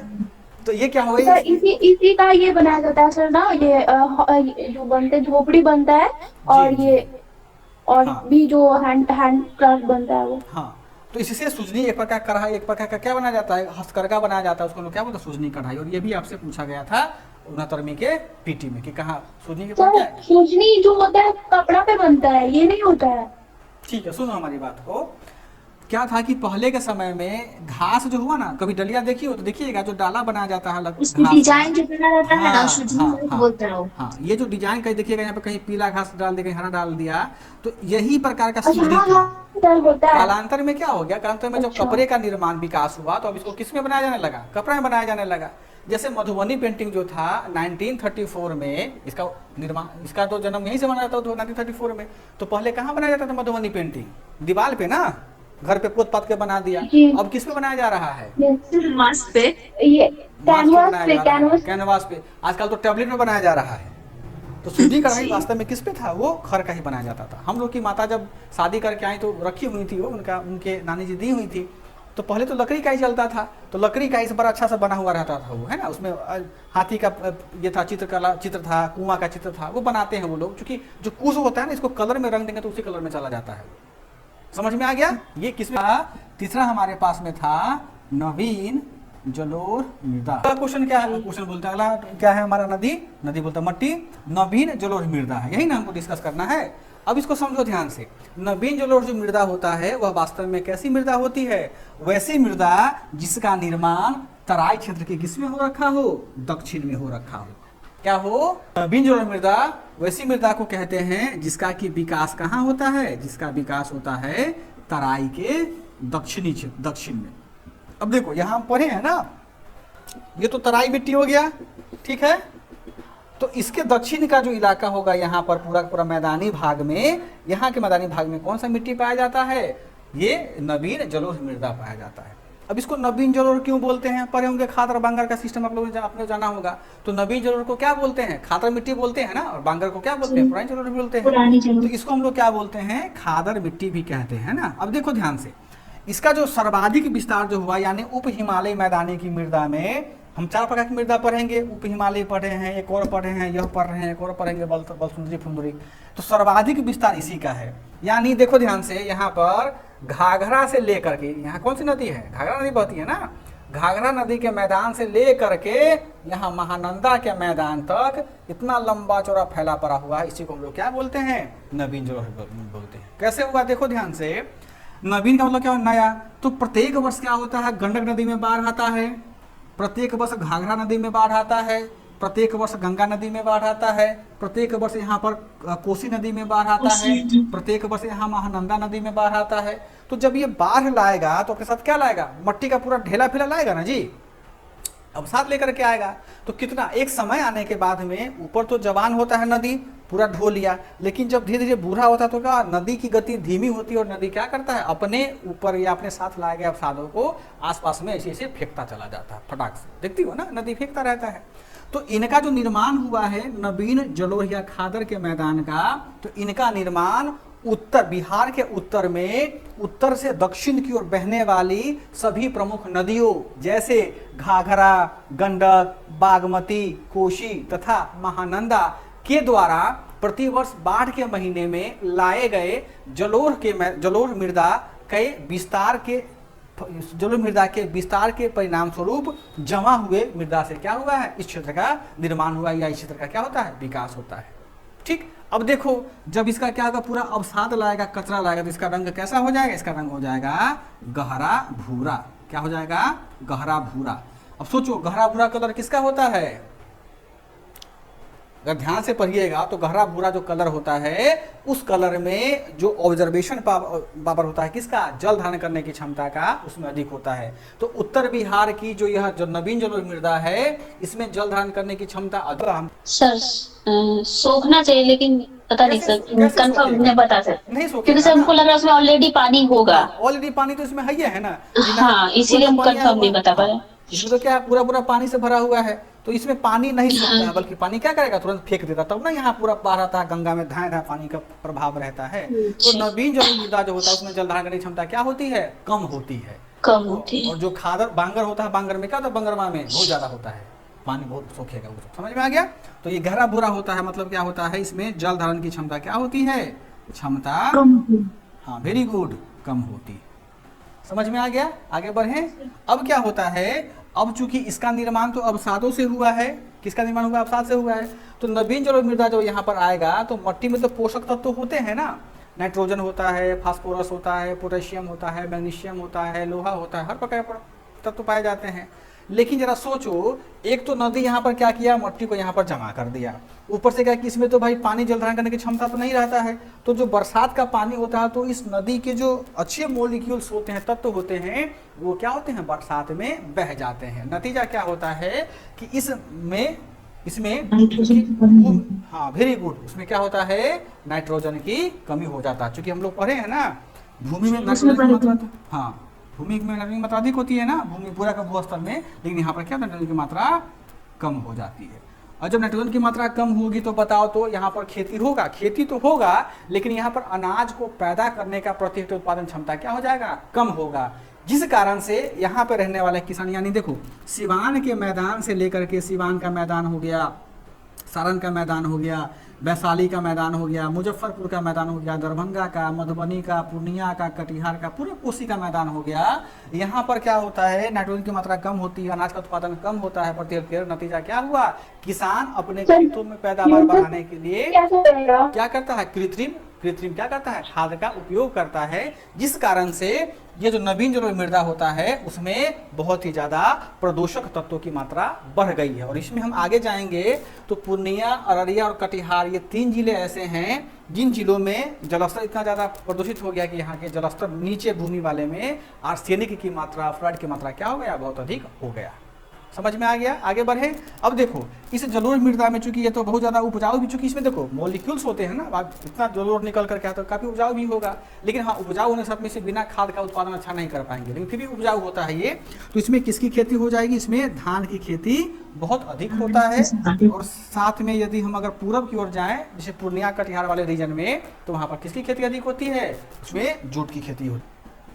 तो ये क्या होगा, सर इसी का ये बनाया जाता है सर ना, ये जो बनते झोपड़ी बनता है, और जी, ये और हाँ, भी जो हैंड क्राफ्ट बनता है वो। हाँ, तो इससे सुजनी, एक प्रकार का कढ़ाई, एक प्रकार का क्या बनाया जाता है, हस्तकरघा बनाया जाता है, उसको लोग क्या बोलते हैं, सुजनी कढ़ाई। और ये भी आपसे पूछा गया था 69वीं के पीटी में कि कहाँ सुजनी के क्या सर है। सुजनी जो होता है कपड़ा पे बनता है, ये नहीं होता है। ठीक है, सुनो हमारी बात को। क्या था कि पहले के समय में घास जो हुआ ना, कभी डलिया देखी हो तो देखिएगा, जो डाला बनाया जाता है उसकी घास का। डिजाइन जो बना रहता है ना, हाँ सजनी हाँ वर्क हाँ बोलते हैं वो। हाँ, ये जो डिजाइन कहीं देखिएगा, यहाँ पे कहीं पीला घास डाल दिया, कहीं हरा डाल दिया, तो यही प्रकार का अच्छा सूजनी हाँ था। हाँ डर होता है। कालांतर में क्या हो गया, कालांतर में जब अच्छा। कपड़े का निर्माण विकास हुआ तो अब इसको किस में बनाया जाने लगा, कपड़ा में बनाया जाने लगा। जैसे मधुबनी पेंटिंग जो था 1934 में, इसका निर्माण, इसका तो जन्म यहीं से बना था, तो 1934 में। तो पहले कहाँ बनाया जाता था मधुबनी पेंटिंग, दीवार पे ना, घर पे पोत पात के बना दिया। जी। अब किस पे बनाया जा रहा है, मास्क पे। ये मास्क पे कैनवास बनाया पे जा रहा है, कैनवास कैनवास पे। आजकल तो टैबलेट में बनाया जा रहा है। तो सूजी कढ़ाई जी। वास्तव में किस पे था, वो खर का ही बनाया जाता था। हम लोग की माता जब शादी करके आई तो रखी हुई थी वो, उनके नानी जी दी हुई थी, तो पहले तो लकड़ी का ही चलता था। तो लकड़ी का ही से बड़ा अच्छा सा बना हुआ रहता था वो, है ना, उसमें हाथी का ये था, चित्रकला चित्र था, कुआं का चित्र था, वो बनाते हैं वो लोग। क्योंकि जो कुश होता है ना, इसको कलर में रंग देंगे तो उसी कलर में चला जाता है। समझ में आ गया। ये किसमें था, तीसरा हमारे पास में था नवीन जलोढ़ मृदा। अगला क्वेश्चन क्या है, क्वेश्चन बोलता है अगला क्या है हमारा, नदी, नदी बोलता है मट्टी, नवीन जलोढ़ मृदा है, यही ना हमको डिस्कस करना है। अब इसको समझो ध्यान से। नवीन जलोढ़ जो मृदा होता है वह वास्तव में कैसी मृदा होती है, वैसी मृदा जिसका निर्माण तराई क्षेत्र के किसमें हो रखा हो, दक्षिण में हो रखा हो। क्या हो, नवीन जलोढ़ मृदा वैसी मृदा को कहते हैं जिसका की विकास कहाँ होता है, जिसका विकास होता है तराई के दक्षिणी क्षेत्र, दक्षिण में। अब देखो यहाँ हम पढ़े हैं ना, ये तो तराई मिट्टी हो गया, ठीक है। तो इसके दक्षिण का जो इलाका होगा, यहाँ पर पूरा पूरा मैदानी भाग में, यहाँ के मैदानी भाग में कौन सा मिट्टी पाया जाता है, ये नवीन जलोढ़ मृदा पाया जाता है। अब इसको नवीन जलोढ़ क्यों बोलते हैं, पढ़े होंगे खादर बांगर का सिस्टम आप लोग आपने जाना होगा। तो नवीन जलोढ़ को क्या बोलते हैं, खादर मिट्टी बोलते हैं ना, और बांगर को क्या बोलते हैं, पुरानी जलोढ़ बोलते हैं। पुरानी जलोढ़। तो इसको हम लोग क्या बोलते हैं, खादर मिट्टी भी कहते हैं ना। अब देखो ध्यान से, इसका जो सर्वाधिक विस्तार जो हुआ, यानी उप हिमालय मैदानी की मृदा में हम 4 प्रकार की मृदा पढ़ेंगे। उप हिमालय पढ़े हैं, एक और पढ़े हैं, यह पढ़ रहे हैं, एक और पढ़ेंगे बलसुंदरी फुंदरी। तो सर्वाधिक विस्तार इसी का है। यानी देखो ध्यान से, यहाँ पर घाघरा से लेकर के, यहाँ कौन सी नदी है, घाघरा नदी बहती है ना, घाघरा नदी के मैदान से लेकर के यहाँ महानंदा के मैदान तक इतना लंबा चौड़ा फैला पड़ा हुआ है। इसी को हम लोग क्या बोलते हैं, नवीन जलोढ़ बोलते हैं। कैसे हुआ देखो ध्यान से, नवीन का मतलब क्या है, नया। तो प्रत्येक वर्ष क्या होता है, गंडक नदी में बाढ़ आता है, प्रत्येक वर्ष घाघरा नदी में बाढ़ आता है, प्रत्येक वर्ष गंगा नदी में बाढ़ आता है, प्रत्येक वर्ष यहाँ पर कोसी नदी में बाढ़ आता है, प्रत्येक वर्ष यहाँ महानंदा नदी में बाढ़ आता है। तो जब ये बाढ़ लाएगा तो अपने साथ क्या लाएगा, मट्टी का पूरा ढेला फेला लाएगा ना जी, अब साथ लेकर के आएगा। तो कितना, एक समय आने के बाद में ऊपर तो जवान होता है नदी, पूरा ढो लिया, लेकिन जब धीरे धीरे बूढ़ा होता है तो क्या, नदी की गति धीमी होती है, और नदी क्या करता है, अपने ऊपर या अपने साथ लाए गए अवसादों को आसपास में ऐसे ऐसे फेंकता चला जाता है, फटाक से, देखती हो ना, नदी फेंकता रहता है। तो इनका जो निर्माण हुआ है नवीन जलोढ़ या खादर के मैदान का, तो इनका निर्माण उत्तर, बिहार के उत्तर में, उत्तर से दक्षिण की ओर बहने वाली सभी प्रमुख नदियों जैसे घाघरा, गंडक, बागमती, कोशी तथा महानंदा के द्वारा प्रतिवर्ष बाढ़ के महीने में लाए गए जलोढ़ मृदा के विस्तार के, जलोढ़ मृदा के विस्तार के परिणाम स्वरूप जमा हुए मृदा से क्या हुआ है, इस क्षेत्र का निर्माण हुआ, या इस क्षेत्र का क्या होता है, विकास होता है। ठीक। अब देखो, जब इसका क्या होगा, पूरा अवसाद लाएगा, कचरा लाएगा, तो इसका रंग कैसा हो जाएगा, इसका रंग हो जाएगा गहरा भूरा। क्या हो जाएगा, गहरा भूरा। अब सोचो, गहरा भूरा कलर किसका होता है, अगर ध्यान से पढ़िएगा तो गहरा भूरा जो कलर होता है, उस कलर में जो ऑब्जर्वेशन पावर होता है किसका, जल धारण करने की क्षमता का, उसमें अधिक होता है। तो उत्तर बिहार की जो यह जो नवीन जलोढ़ मृदा है, इसमें जल धारण करने की क्षमता अधिक। सर सोखना चाहिए, लेकिन पता नहीं सर, कंफर्म नहीं बता सकते, नहीं क्योंकि सर हमको लग रहा है उसमें ऑलरेडी पानी होगा। ऑलरेडी पानी तो इसमें है ना, हाँ, इसीलिए हम कंफर्म नहीं बता पा रहे। इसमें तो क्या पूरा पूरा पानी से भरा हुआ है, तो इसमें पानी नहीं सोखता है, बल्कि पानी क्या करेगा, तुरंत फेंक देता, तब ना यहाँ पूरा बाढ़ आता है, गंगा में धाए धाए पानी का प्रभाव रहता है। तो नवीन जलोढ़ मृदा जो होता है उसमें जल धारण करने की क्षमता क्या होती है, कम होती है, कम होती है। और जो खादर बांगर होता है, बांगर में क्या होता है, बंगरवा में बहुत ज्यादा होता है, पानी बहुत सोखेगा, समझ में आ गया। तो ये गहरा भूरा होता है, मतलब क्या होता है, इसमें जल धारण की क्षमता क्या होती है, क्षमता, हाँ वेरी गुड, कम होती। समझ में आ गया, आगे बढ़े। अब क्या होता है, अब चूंकि इसका निर्माण तो अवसादों से हुआ है, किसका निर्माण हुआ, अवसाद से हुआ है, तो नवीन जलोढ़ मृदा जो यहाँ पर आएगा तो मट्टी में तो पोषक तत्व तो होते हैं ना, नाइट्रोजन होता है, फास्फोरस होता है, पोटेशियम होता है, मैग्नीशियम होता है, लोहा होता है, हर प्रकार के तत्व पाए जाते हैं। लेकिन जरा सोचो, एक तो नदी यहाँ पर क्या किया, मट्टी को यहाँ पर जमा कर दिया, ऊपर से क्या कि इसमें तो भाई पानी जल धारण करने की क्षमता तो नहीं रहता है, तो जो बरसात का पानी होता है तो इस नदी के जो अच्छे मॉलिक्यूल्स होते हैं, तत्व होते हैं, वो क्या होते हैं, बरसात में बह जाते हैं। नतीजा क्या होता है कि इसमें हाँ वेरी गुड, उसमें क्या होता है, नाइट्रोजन की कमी हो जाता है। चूंकि हम लोग पढ़े हैं ना, भूमि में नाइट्रोजन की मात्रा, हाँ भूमि में नाइट्रोजन की मात्रा अधिक होती है ना, भूमि पूरा का भूस्तर में, लेकिन यहाँ पर क्या नाइट्रोजन की मात्रा कम हो जाती है। और जब नाइट्रोजन की मात्रा कम होगी तो बताओ तो यहाँ पर खेती होगा, खेती तो होगा, लेकिन यहाँ पर अनाज को पैदा करने का प्रति हेक्टेयर उत्पादन क्षमता क्या हो जाएगा, कम होगा। जिस कारण से यहाँ पर रहने वाले किसान, यानी देखो सिवान के मैदान से लेकर के, सिवान का मैदान हो गया, सारण का मैदान हो गया, वैशाली का मैदान हो गया, मुजफ्फरपुर का मैदान हो गया, दरभंगा का, मधुबनी का, पूर्णिया का, कटिहार का, पूरे कोसी का मैदान हो गया, यहाँ पर क्या होता है, नाइट्रोजन की मात्रा कम होती है, अनाज का उत्पादन कम होता है प्रति हेक्टेयर। नतीजा क्या हुआ, किसान अपने खेतों में पैदावार बढ़ाने के लिए क्या करता है, कृत्रिम क्या करता है, खाद का उपयोग करता है, जिस कारण से ये जो नवीन जो मृदा होता है उसमें बहुत ही ज्यादा प्रदूषक तत्वों की मात्रा बढ़ गई है। और इसमें हम आगे जाएंगे तो पूर्णिया, अररिया और कटिहार, ये 3 जिले ऐसे हैं जिन जिलों में जलस्तर इतना ज्यादा प्रदूषित हो गया कि यहाँ के जलस्तर नीचे भूमि वाले में आर्सेनिक की मात्रा, फ्लोराइड की मात्रा क्या हो गया, बहुत अधिक हो गया। समझ में आ गया, आगे बढ़े। अब देखो इस जलोढ़ मृदा में, चूंकि ये तो बहुत ज़्यादा उपजाऊ भी, चूंकि इसमें देखो मॉलिक्यूल्स होते हैं ना, अब इतना जलोढ़ निकल करके आता तो काफ़ी उपजाऊ भी होगा, लेकिन हाँ उपजाऊ होने सब में से बिना खाद का उत्पादन अच्छा नहीं कर पाएंगे, लेकिन फिर भी उपजाऊ होता है ये। तो इसमें किसकी खेती हो जाएगी, इसमें धान की खेती बहुत अधिक होता है। और साथ में यदि हम अगर पूरब की ओर जाएँ, जैसे पूर्णिया कटिहार वाले रीजन में, तो वहाँ पर किसकी खेती अधिक होती है, उसमें जूट की खेती होती है,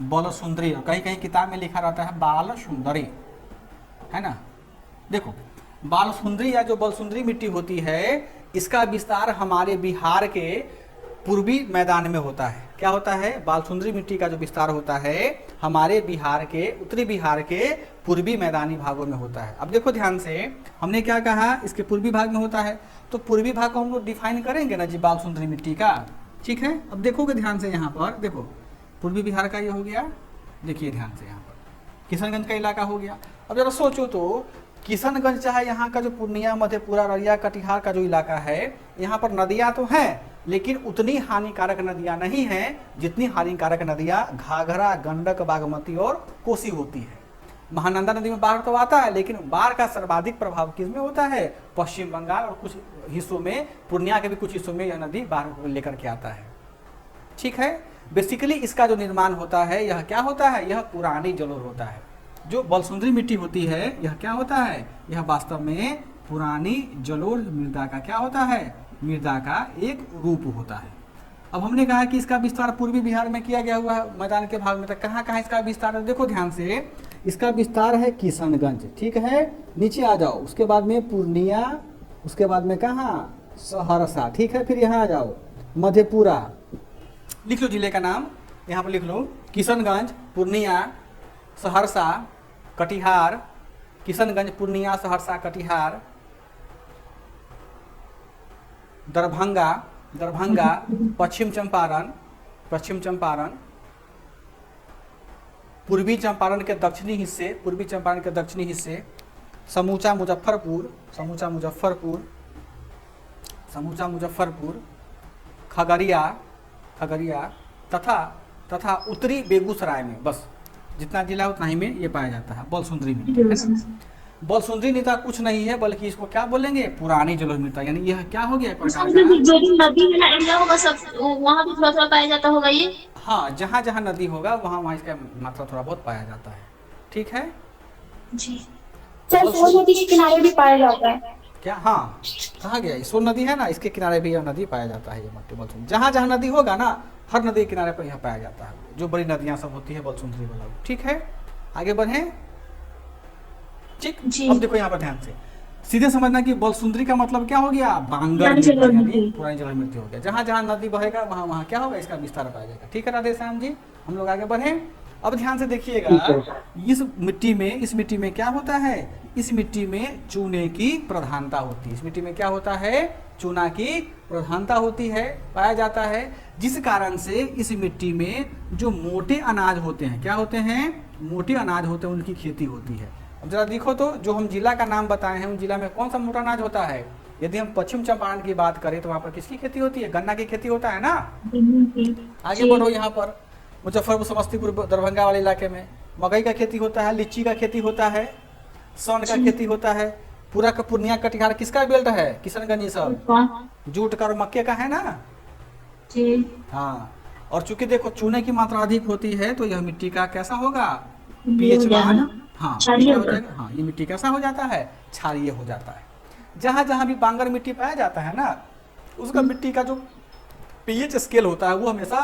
बालसुंदरी, कहीं कहीं किताब में लिखा रहता है बालसुंदरी, है ना। देखो बालसुंदरी या जो बालसुंदरी मिट्टी होती है, इसका विस्तार हमारे बिहार के पूर्वी मैदान में होता है। क्या होता है, बालसुंदरी मिट्टी का जो विस्तार होता है हमारे बिहार के, उत्तरी बिहार के पूर्वी मैदानी भागों में होता है। अब देखो ध्यान से, हमने क्या कहा, इसके पूर्वी भाग में होता है, तो पूर्वी भाग को हम लोग डिफाइन करेंगे ना जी, बालसुंदरी मिट्टी का, ठीक है। अब देखोगे ध्यान से, यहाँ पर देखो पूर्वी बिहार का ये हो गया, देखिए ध्यान से, यहाँ पर किशनगंज का इलाका हो गया। अब जरा सोचो तो किशनगंज चाहे यहाँ का जो पूर्णिया, मधेपुरा, अररिया, कटिहार का जो इलाका है, यहाँ पर नदियाँ तो हैं, लेकिन उतनी हानिकारक नदियाँ नहीं हैं जितनी हानिकारक नदियाँ घाघरा, गंडक, बागमती और कोसी होती है। महानंदा नदी में बाढ़ तो आता है, लेकिन बाढ़ का सर्वाधिक प्रभाव किसमें होता है, पश्चिम बंगाल और कुछ हिस्सों में, पूर्णिया के भी कुछ हिस्सों में यह नदी बाढ़ को लेकर के आता है, ठीक है। बेसिकली इसका जो निर्माण होता है, यह क्या होता है, यह पुरानी जलोढ़ होता है। जो बालसुंदरी मिट्टी होती है, यह क्या होता है, यह वास्तव में पुरानी जलोढ़ मृदा का क्या होता है, मृदा का एक रूप होता है। अब हमने कहा कि इसका विस्तार पूर्वी बिहार में किया गया हुआ है, मैदान के भाग में, तक कहाँ कहाँ इसका विस्तार है, देखो ध्यान से, इसका विस्तार है किशनगंज, ठीक है, नीचे आ जाओ, उसके बाद में पूर्णिया, उसके बाद में कहाँ, सहरसा, ठीक है, फिर यहाँ आ जाओ मधेपुरा, लिख लो जिले का नाम, यहाँ पर लिख लो, किशनगंज, पूर्णिया, सहरसा, कटिहार, किशनगंज, पूर्णिया, सहरसा, कटिहार, दरभंगा, पश्चिम चंपारण, पूर्वी चंपारण के दक्षिणी हिस्से, समूचा मुजफ्फरपुर, खगड़िया तथा उत्तरी बेगूसराय में, बस जितना जिला उतना ही में ये पाया जाता है बालसुंदरी मिट्टी, है ना। बालसुंदरी मृदा कुछ नहीं है, बल्कि इसको क्या बोलेंगे, पुरानी जलोढ़ मृदा, यानी यह क्या हो गया, जो भी नदी में एरिया होगा सब वहाँ भी थोड़ा थोड़ा पाया जाता होगा ये। हाँ, जहाँ जहाँ नदी होगा वहाँ इसका मात्रा थोड़ा बहुत पाया जाता है, ठीक है जी। सोन नदी के किनारे भी पाया जाता है क्या, हाँ कहा गया, सोन नदी है ना, इसके किनारे भी यह नदी पाया जाता है, ये मट्टी बालसुंदरी, जहाँ जहाँ नदी होगा ना, हर नदी के किनारे पर यह पाया जाता है, जो बड़ी नदियाँ सब होती है बालसुंदरी वाला, ठीक है। आगे बढ़े, ठीक। अब देखो यहाँ पर ध्यान से, सीधे समझना कि बालसुंदरी का मतलब क्या हो गया, बांगर यानी पुरानी जलोढ़ मिट्टी हो गया। जहाँ जहाँ नदी बहेगा वहाँ वहाँ क्या होगा, इसका विस्तार पाया जाएगा, ठीक है। राधे श्याम जी, हम लोग आगे बढ़े। अब ध्यान से देखिएगा, इस मिट्टी में क्या होता है, इस मिट्टी में चूने की प्रधानता होती है। इस मिट्टी में क्या होता है, चूना की प्रधानता होती है, पाया जाता है, जिस कारण से इस मिट्टी में जो मोटे अनाज होते हैं, क्या होते हैं, मोटे अनाज होते हैं, उनकी खेती होती है। अब जरा देखो तो, जो हम जिला का नाम बताए हैं उन जिला में कौन सा मोटा अनाज होता है। यदि हम पश्चिम चंपारण की बात करें तो वहाँ पर किसकी खेती होती है, गन्ना की खेती होता है ना। आगे बढ़ो, यहाँ पर मुजफ्फरपुर, समस्तीपुर, दरभंगा वाले इलाके में मकई का खेती होता है, लीची का खेती होता है, सन का खेती होता है। पूरा का पूर्णिया कटिहार किसका बेल्ट है, किशनगंज, ये सब जूट का और मक्के का है ना। हाँ, और चूंकि देखो चूने की मात्रा अधिक होती है तो यह मिट्टी का कैसा होगा, पीएच मान, हाँ हाँ, ये मिट्टी कैसा हो जाता है, क्षारीय हो जाता है। जहाँ जहाँ भी बांगर मिट्टी पाया जाता है ना, उसका मिट्टी का जो पीएच स्केल होता है वो हमेशा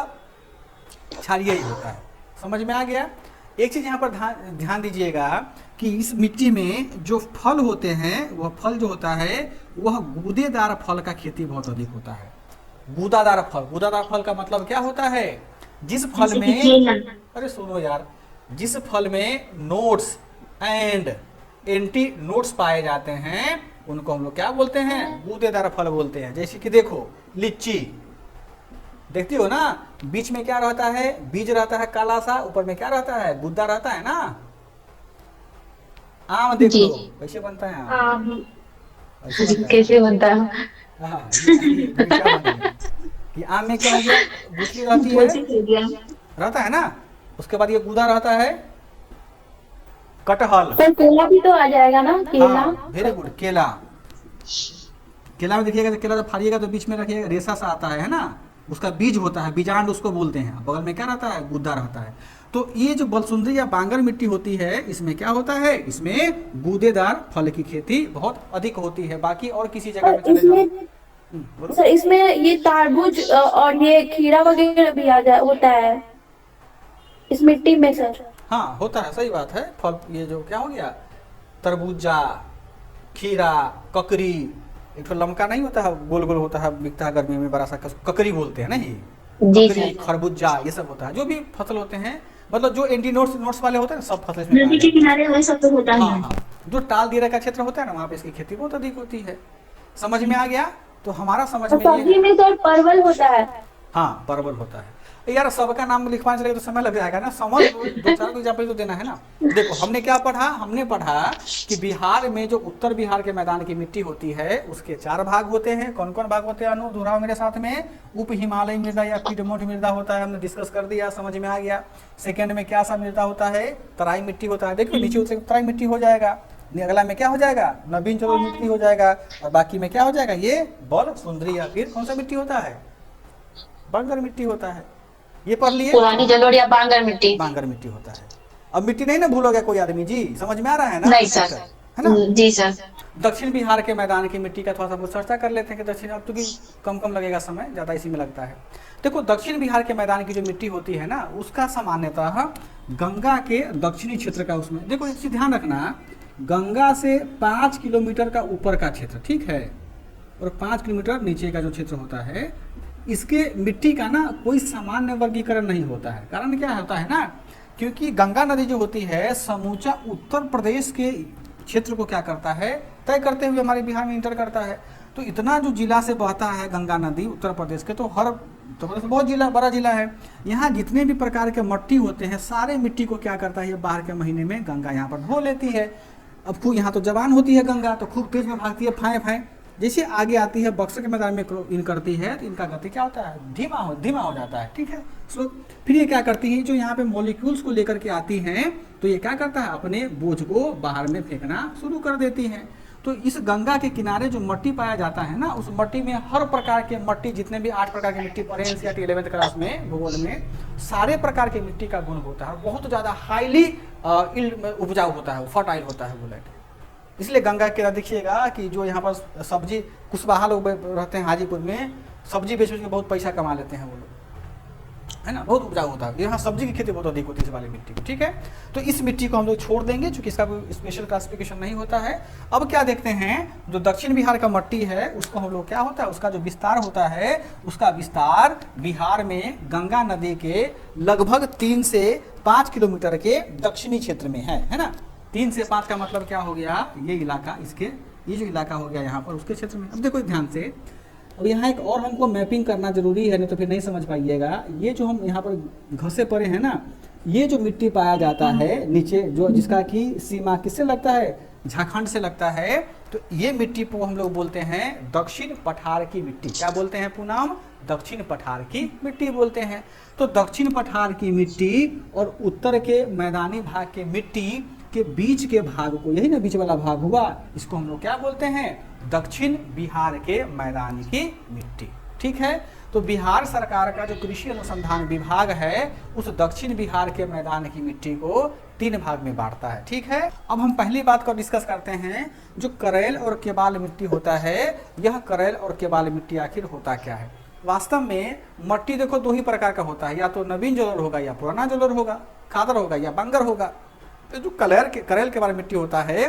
क्षारीय ही होता है। समझ में आ गया। एक चीज यहाँ पर ध्यान दीजिएगा कि इस मिट्टी में जो फल होते हैं, वह फल जो होता है वह गूदेदार फल का खेती बहुत अधिक होता है। गूदादार फल का मतलब क्या होता है, जिस फल में, अरे सुनो यार, जिस फल में नोट्स एंड एंटी नोट्स पाए जाते हैं उनको हम लोग क्या बोलते हैं, गूदेदार फल बोलते हैं। जैसे कि देखो लीची देखती हो ना, बीच में क्या रहता है, बीज रहता है काला सा, ऊपर में क्या रहता है, गुद्दा रहता है ना। आम देख लो कैसे बनता है, आम कैसे बनता है, हाँ, ये आम में क्या है, गुठली रहती है, रहता है ना। उसके बाद ये गुदा रहता है, कटहल, तो केला भी तो आ जाएगा ना, केला। वेरी गुड, केला में देखिएगा तो केला जब फाड़िएगा तो बीच में रखिएगा रेशा सा आता है ना, उसका बीज होता है, बीजांड उसको बोलते हैं। बगल में क्या रहता है, गुद्दा रहता है। तो ये जो बलसुंदरी या बांगर मिट्टी होती है, इसमें क्या होता है, इसमें गूदेदार फल की खेती बहुत अधिक होती है। बाकी और किसी जगह में चले जाओ सर, इसमें ये तरबूज और ये खीरा वगैरह भी होता है इस मिट्टी में सर। हाँ होता है, सही बात है। फल ये जो क्या हो गया, तरबूजा, खीरा, ककरी, एक तो लमका नहीं होता है, गोल गोल होता है, बिकता है गर्मी में, बड़ा सा ककरी बोलते हैं ना, ये ककरी, खरबूजा, ये सब होता है। जो भी फसल होते हैं, मतलब जो एंटी नोट्स वाले होते हैं ना, सब फसल इसमें नदी के किनारे वही सब तो होता है। हाँ, जो टाल दियरा का क्षेत्र होता है ना, वहाँ पे इसकी खेती बहुत अधिक होती है। समझ में आ गया। तो हमारा समझ में सब्जी में सर परवल होता है। हाँ, परवल होता है। यार सबका नाम लिखवाने चलेगा तो समय लग जाएगा ना, समझ दो चार एग्जाम्पल तो देना है ना। देखो हमने क्या पढ़ा, हमने पढ़ा कि बिहार में जो उत्तर बिहार के मैदान की मिट्टी होती है उसके 4 भाग होते हैं। कौन कौन भाग होते हैं अनु, दोहराओ मेरे साथ में। उप हिमालयी मृदा या पीडमोट मृदा होता है, हमने डिस्कस कर दिया, समझ में आ गया। सेकेंड में क्या सा मृदा होता है, तराई मिट्टी होता है। देखो नीचे उतरे तराई मिट्टी हो जाएगा, अगला में क्या हो जाएगा, नवीन चलो मिट्टी हो जाएगा, और बाकी में क्या हो जाएगा, ये बल सुंदरी या फिर कौन सा मिट्टी होता है, बांगर मिट्टी होता है। ये पढ़ लिए, पुरानी जलोढ़ या बांगर मिट्टी, बांगर मिट्टी होता है। अब मिट्टी नहीं ना भूलोगे कोई आदमी जी, समझ में आ रहा है ना। नहीं सर, है ना जी सर। दक्षिण बिहार के मैदान की मिट्टी का थोड़ा सा चर्चा कर लेते हैं कि दक्षिण, अब तो कि कम लगेगा समय, ज्यादा इसी में लगता है। देखो दक्षिण बिहार के मैदान की जो मिट्टी होती है ना, उसका सामान्यतः गंगा के दक्षिणी क्षेत्र का, उसमें देखो एक चीज ध्यान रखना, गंगा से 5 किलोमीटर का ऊपर का क्षेत्र, ठीक है, और 5 किलोमीटर नीचे का जो क्षेत्र होता है, इसके मिट्टी का ना कोई सामान्य वर्गीकरण नहीं होता है। कारण क्या होता है ना, क्योंकि गंगा नदी जो होती है समूचा उत्तर प्रदेश के क्षेत्र को क्या करता है, तय करते हुए हमारे बिहार में इंटर करता है। तो इतना जो जिला से बहता है गंगा नदी उत्तर प्रदेश के, तो हर उत्तर प्रदेश बहुत जिला, बड़ा जिला है, यहाँ जितने भी प्रकार के मिट्टी होते हैं सारे मिट्टी को क्या करता है, ये बाहर के महीने में गंगा यहाँ पर ढो लेती है। अब खूब यहाँ तो जवान होती है गंगा, तो खूब तेज में भागती है, फाए फाए। जैसे आगे आती है बक्सर के मैदान में इन करती है, तो इनका गति क्या होता है, धीमा हो जाता है, ठीक है। सो फिर ये क्या करती है, जो यहाँ पे मॉलिक्यूल्स को लेकर के आती हैं, तो ये क्या करता है, अपने बोझ को बाहर में फेंकना शुरू कर देती हैं। तो इस गंगा के किनारे जो मिट्टी पाया जाता है ना, उस मिट्टी में हर प्रकार के मिट्टी, जितने भी 8 प्रकार की मिट्टी पढ़े एनसीईआरटी 11th क्लास में भूगोल में, सारे प्रकार की मिट्टी का गुण होता है, बहुत ज़्यादा हाईली उपजाऊ होता है, फर्टाइल होता है बुलेट। इसलिए गंगा के देखिएगा कि जो यहाँ पर सब्जी, कुशवाहा लोग रहते हैं हाजीपुर में, सब्जी बेच के बहुत पैसा कमा लेते हैं वो लोग, है ना, बहुत उपजाऊ होता है। यहाँ सब्जी की खेती बहुत अधिक होती है इस वाली मिट्टी में, ठीक है। तो इस मिट्टी को हम लोग छोड़ देंगे क्योंकि इसका कोई स्पेशल क्लासिफिकेशन नहीं होता है। अब क्या देखते हैं, जो दक्षिण बिहार का मिट्टी है उसको हम लोग क्या होता है, उसका जो विस्तार होता है, उसका विस्तार बिहार में गंगा नदी के लगभग 3 से 5 किलोमीटर के दक्षिणी क्षेत्र में है ना। 3 से 5 का मतलब क्या हो गया, ये इलाका, इसके ये जो इलाका हो गया यहाँ पर उसके क्षेत्र में। अब देखो ध्यान से, अब यहाँ एक और हमको मैपिंग करना जरूरी है, नहीं तो फिर नहीं समझ पाइएगा। ये जो हम यहाँ पर घसे पड़े हैं ना, ये जो मिट्टी पाया जाता है नीचे, जो जिसका कि सीमा किससे लगता है, झारखंड से लगता है, तो ये मिट्टी को हम लोग बोलते हैं दक्षिण पठार की मिट्टी। क्या बोलते हैं पूनम, दक्षिण पठार की मिट्टी बोलते हैं। तो दक्षिण पठार की मिट्टी और उत्तर के मैदानी भाग के मिट्टी के बीच के भाग को, यही ना बीच वाला भाग हुआ, इसको हम लोग क्या बोलते हैं, दक्षिण बिहार के मैदान की मिट्टी। ठीक है, तो बिहार सरकार का जो कृषि अनुसंधान विभाग है उस दक्षिण बिहार के मैदान की मिट्टी को 3 भाग में बांटता है। ठीक है, अब हम पहली बात को डिस्कस करते हैं, जो करेल और केबाल मिट्टी होता है, यह करेल और केबाल मिट्टी आखिर होता क्या है। वास्तव में मट्टी देखो 2 ही प्रकार का होता है, या तो नवीन जलोढ़ होगा या पुराना जलोढ़ होगा, खादर होगा या बंगर होगा। तो जो करेल केबाल मिट्टी होता है,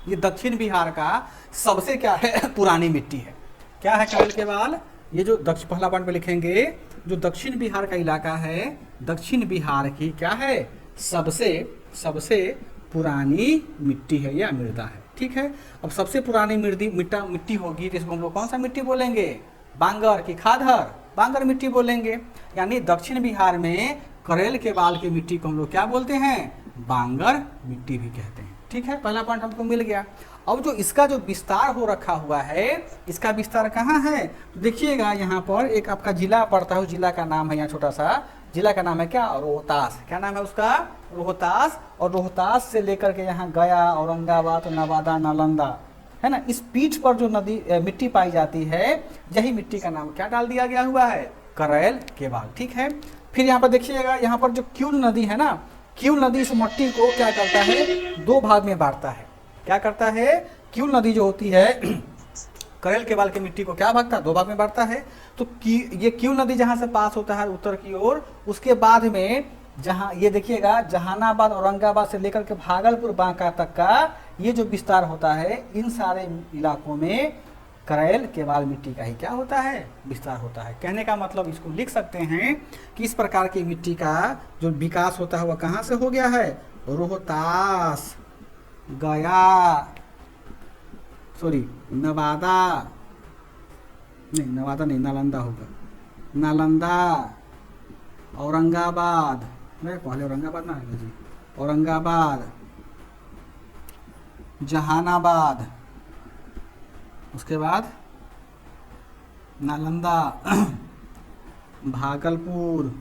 ये दक्षिण बिहार का सबसे क्या है, पुरानी मिट्टी है। क्या है करेल केबाल, ये जो पहला पॉइंट पे लिखेंगे, जो दक्षिण बिहार का इलाका है, दक्षिण बिहार की क्या है, सबसे पुरानी मिट्टी है या मृदा है। ठीक है, अब सबसे पुरानी मिट्टी होगी तो इसको हम लोग कौन सा मिट्टी बोलेंगे, बांगर की खादर, बांगर मिट्टी बोलेंगे। यानी दक्षिण बिहार में करेल केबाल की मिट्टी को हम लोग क्या बोलते हैं, बांगर मिट्टी भी कहते हैं। ठीक है, पहला पॉइंट हमको मिल गया। अब जो इसका जो विस्तार हो रखा हुआ है, इसका विस्तार कहाँ है, तो देखिएगा यहाँ पर एक आपका जिला पड़ता है, उस जिला का नाम है, यहाँ छोटा सा जिला का नाम है क्या, रोहतास। क्या नाम है उसका, रोहतास। और रोहतास से लेकर के यहाँ गया, औरंगाबाद, नवादा, नालंदा, है ना, इस पीठ पर जो मिट्टी पाई जाती है, यही मिट्टी का नाम क्या डाल दिया गया हुआ है, करेल केबाल। ठीक है, फिर यहाँ पर देखिएगा, यहाँ पर जो क्यूल नदी है ना, क्यूल नदी इस मिट्टी को क्या करता है, 2 भाग में बांटता है। क्या करता है, क्यूल नदी जो होती है करेल केबाल की मिट्टी को क्या भागता है, 2 भाग में बांटता है। तो ये क्यूल नदी जहाँ से पास होता है उत्तर की ओर, उसके बाद में जहाँ ये देखिएगा जहानाबाद, औरंगाबाद से लेकर के भागलपुर, बांका तक का ये जो विस्तार होता है, इन सारे इलाकों में करेल केबाल मिट्टी का ही क्या होता है, विस्तार होता है। कहने का मतलब इसको लिख सकते हैं कि इस प्रकार की मिट्टी का जो विकास होता है वह कहाँ से हो गया है, रोहतास, गया, नवादा नहीं, नालंदा होगा, नालंदा, औरंगाबाद, नहीं पहले औरंगाबाद ना है जी, औरंगाबाद, जहानाबाद, उसके बाद नालंदा, भागलपुर,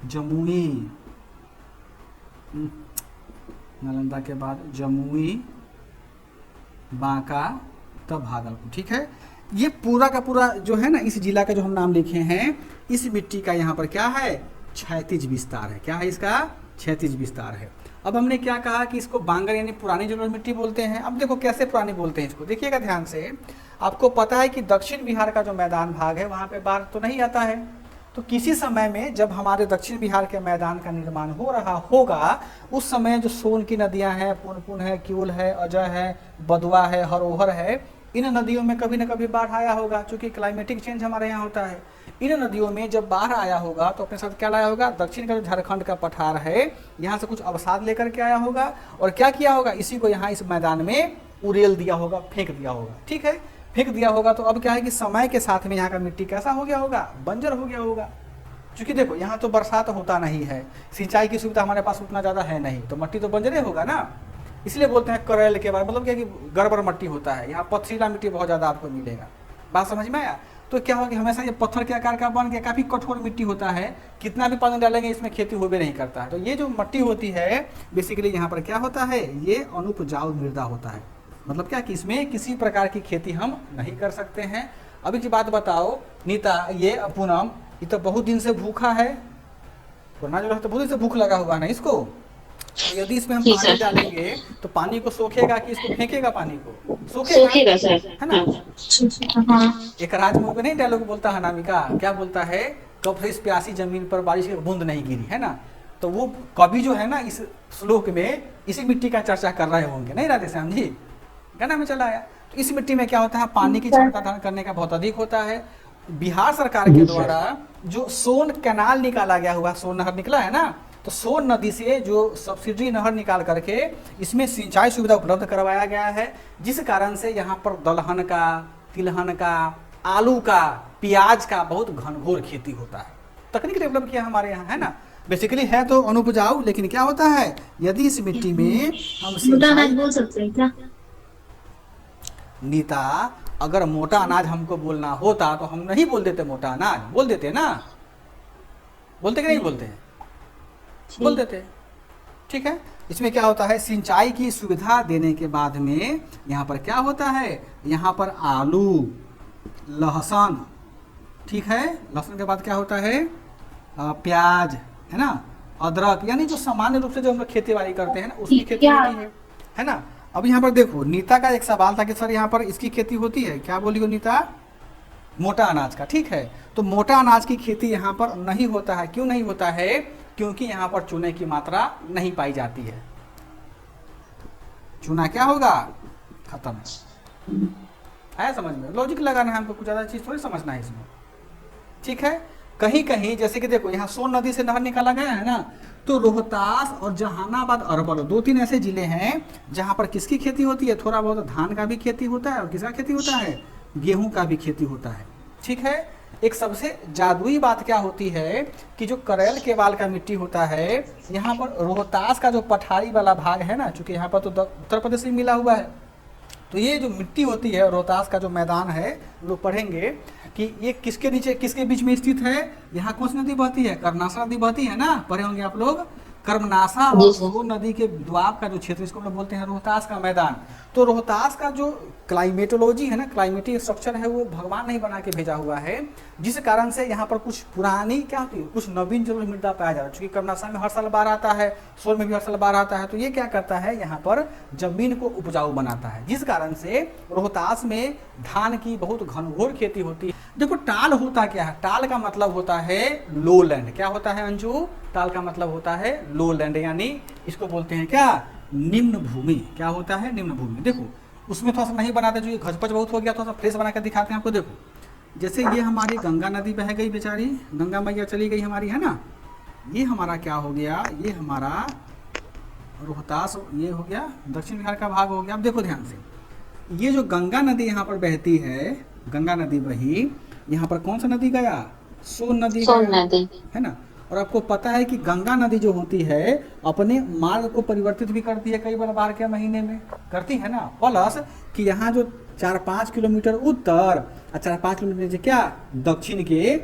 जमुई, नालंदा के बाद जमुई, बांका, तब भागलपुर। ठीक है, ये पूरा का पूरा जो है ना, इस जिला का जो हम नाम लिखे हैं, इस मिट्टी का यहाँ पर क्या है, क्षैतिज विस्तार है। क्या है इसका, क्षैतिज विस्तार है। अब हमने क्या कहा कि इसको बांगर यानी पुरानी जलोढ़ मिट्टी बोलते हैं। अब देखो कैसे पुरानी बोलते हैं इसको, देखिएगा ध्यान से। आपको पता है कि दक्षिण बिहार का जो मैदान भाग है वहाँ पे बाढ़ तो नहीं आता है, तो किसी समय में जब हमारे दक्षिण बिहार के मैदान का निर्माण हो रहा होगा, उस समय जो सोन की नदियाँ हैं, पुनपुन है, क्यूल है, अजय है, बदुआ है, हरोहर है, इन नदियों में कभी न कभी बाढ़ आया होगा। चूँकि क्लाइमेटिक चेंज हमारे यहाँ होता है, इन नदियों में जब बाढ़ आया होगा तो अपने साथ क्या लाया होगा, दक्षिण का जो झारखंड का पठार है, यहाँ से कुछ अवसाद लेकर के आया होगा, और क्या किया होगा, इसी को यहाँ इस मैदान में उड़ेल दिया होगा, फेंक दिया होगा। ठीक है, फेंक दिया होगा, तो अब क्या है कि समय के साथ में यहाँ का मिट्टी कैसा हो गया होगा, बंजर हो गया होगा। क्योंकि देखो यहाँ तो बरसात होता नहीं है, सिंचाई की सुविधा हमारे पास उतना ज़्यादा है नहीं, तो मिट्टी तो बंजरे होगा ना। इसलिए बोलते हैं करेल के बारे, मतलब क्या कि गड़बड़ मिट्टी होता है, यहाँ पथरीला मिट्टी बहुत ज़्यादा आपको मिलेगा। बात समझ में आया। तो क्या होगा कि हमेशा ये पत्थर के आकार का बन गया, काफ़ी कठोर मिट्टी होता है, कितना भी पानी डालेंगे इसमें खेती हो भी नहीं करता है। तो ये जो मिट्टी होती है बेसिकली यहाँ पर क्या होता है, ये अनुपजाऊ मृदा होता है। मतलब क्या कि इसमें किसी प्रकार की खेती हम नहीं कर सकते हैं। अभी की बात बताओ नीता, ये पूनम, ये तो बहुत दिन से भूखा है, वरना जो है तो बहुत दिन से भूख लगा हुआ है ना इसको। तो यदि इसमें हम पानी डालेंगे तो पानी को सोखेगा कि इसको फेंकेगा, पानी को सोखेगा सर, है ना। एक राज मूवी में नहीं डायलॉग बोलता है अनामिका, क्या बोलता है, कब से इस प्यासी जमीन पर बारिश की बूंद नहीं गिरी, है ना। तो वो कवि जो है ना इस श्लोक में इसी मिट्टी का चर्चा कर रहे होंगे, नहीं राधे श्याम जी, गाना में चला आया। तो इस मिट्टी में क्या होता है, पानी की क्षमता धारण करने का बहुत अधिक होता है, बिहार सरकार के द्वारा जो सोन कैनाल निकाला गया हुआ, सोन नहर निकला है ना, तो सोन नदी से जो सब्सिडी नहर निकाल करके इसमें सिंचाई सुविधा उपलब्ध करवाया गया है, जिस कारण से यहाँ पर दलहन का, तिलहन का, आलू का, प्याज का बहुत घनघोर खेती होता है। तकनीक डेवलप किया हमारे यहाँ, है ना। बेसिकली है तो अनुपजाऊ, लेकिन क्या होता है यदि इस मिट्टी में हम मोटा अनाज बोल सकते हैं क्या? नीता, अगर मोटा अनाज हमको बोलना होता तो हम नहीं बोल देते मोटा अनाज, बोल देते ना, बोलते कि नहीं बोलते हैं, बोल देते। ठीक है, इसमें क्या होता है, सिंचाई की सुविधा देने के बाद में यहाँ पर क्या होता है, यहाँ पर आलू, लहसुन, ठीक है, लहसुन के बाद क्या होता है, प्याज, है ना, अदरक, यानी जो सामान्य रूप से जो हम लोग खेती बाड़ी करते हैं ना उसकी खेती होती है ना। अब यहाँ पर देखो, नीता का एक सवाल था कि सर यहाँ पर इसकी खेती होती है, क्या बोली हो नीता, मोटा अनाज का। ठीक है, तो मोटा अनाज की खेती यहाँ पर नहीं होता है। क्यों नहीं होता है? क्योंकि यहाँ पर चूने की मात्रा नहीं पाई जाती है। चूना क्या होगा, खत्म। आया समझ में? लॉजिक लगाना है हमको, कुछ ज़्यादा चीज़ थोड़ी समझना है इसमें। ठीक है, कहीं कहीं जैसे कि देखो यहाँ सोन नदी से नहर निकाला गया है ना, तो रोहतास और जहानाबाद, अरवल, 2-3 ऐसे जिले हैं जहाँ पर किसकी खेती होती है, थोड़ा बहुत धान का भी खेती होता है और किसका खेती होता है, गेहूं का भी खेती होता है। ठीक है, एक सबसे जादुई बात क्या होती है कि जो करेल के बाल का मिट्टी होता है, यहाँ पर रोहतास का जो पठारी वाला भाग है ना, चूंकि यहाँ पर तो उत्तर प्रदेश से मिला हुआ है, तो ये जो मिट्टी होती है, रोहतास का जो मैदान है, लोग पढ़ेंगे कि ये किसके नीचे, किसके बीच में स्थित है। यहाँ कौन सी नदी बहती है, कर्मनाशा नदी बहती है ना, पढ़े होंगे आप लोग। कर्मनाशा और सोन नदी के द्वाब का जो क्षेत्र, इसको हम लोग बोलते हैं रोहतास का मैदान। तो रोहतास का जो क्लाइमेटोलॉजी है ना, क्लाइमेटिक स्ट्रक्चर है, वो भगवान ने बना के भेजा हुआ है, जिस कारण से यहाँ पर कुछ पुरानी क्या होती है, कुछ नवीन जरूर मृदा पाया जा रहा है। चूंकि कर्मनाशा में हर साल बाढ़ आता है, सोन में भी हर साल बाढ़ आता है, तो ये क्या करता है, यहाँ पर जमीन को उपजाऊ बनाता है, जिस कारण से रोहतास में धान की बहुत घनघोर खेती होती है। देखो, टाल होता क्या है, टाल का मतलब होता है लो लैंड। क्या होता है अंजू, टाल का मतलब होता है लो लैंड, यानी इसको बोलते हैं क्या, निम्न भूमि। क्या होता है, निम्न भूमि। देखो उसमें थोड़ा सा नहीं बनाते, जो ये घचपच बहुत हो गया, थोड़ा सा फ्रेश बना कर दिखाते हैं आपको। देखो जैसे ये हमारी गंगा नदी बह गई बेचारी, गंगा मैया चली गई हमारी, है ना। ये हमारा क्या हो गया, ये हमारा रोहतास, ये हो गया दक्षिण बिहार का भाग हो गया। अब देखो ध्यान से, ये जो गंगा नदी यहाँ पर बहती है, गंगा नदी बही, यहाँ पर कौन सा नदी गया, सोन नदी है ना। और आपको पता है कि गंगा नदी जो होती है अपने मार्ग को परिवर्तित भी करती है कई बार बाढ़ के महीने में, करती है ना। प्लस कि यहाँ जो 4-5 किलोमीटर उत्तर और 4-5 किलोमीटर क्या दक्षिण के,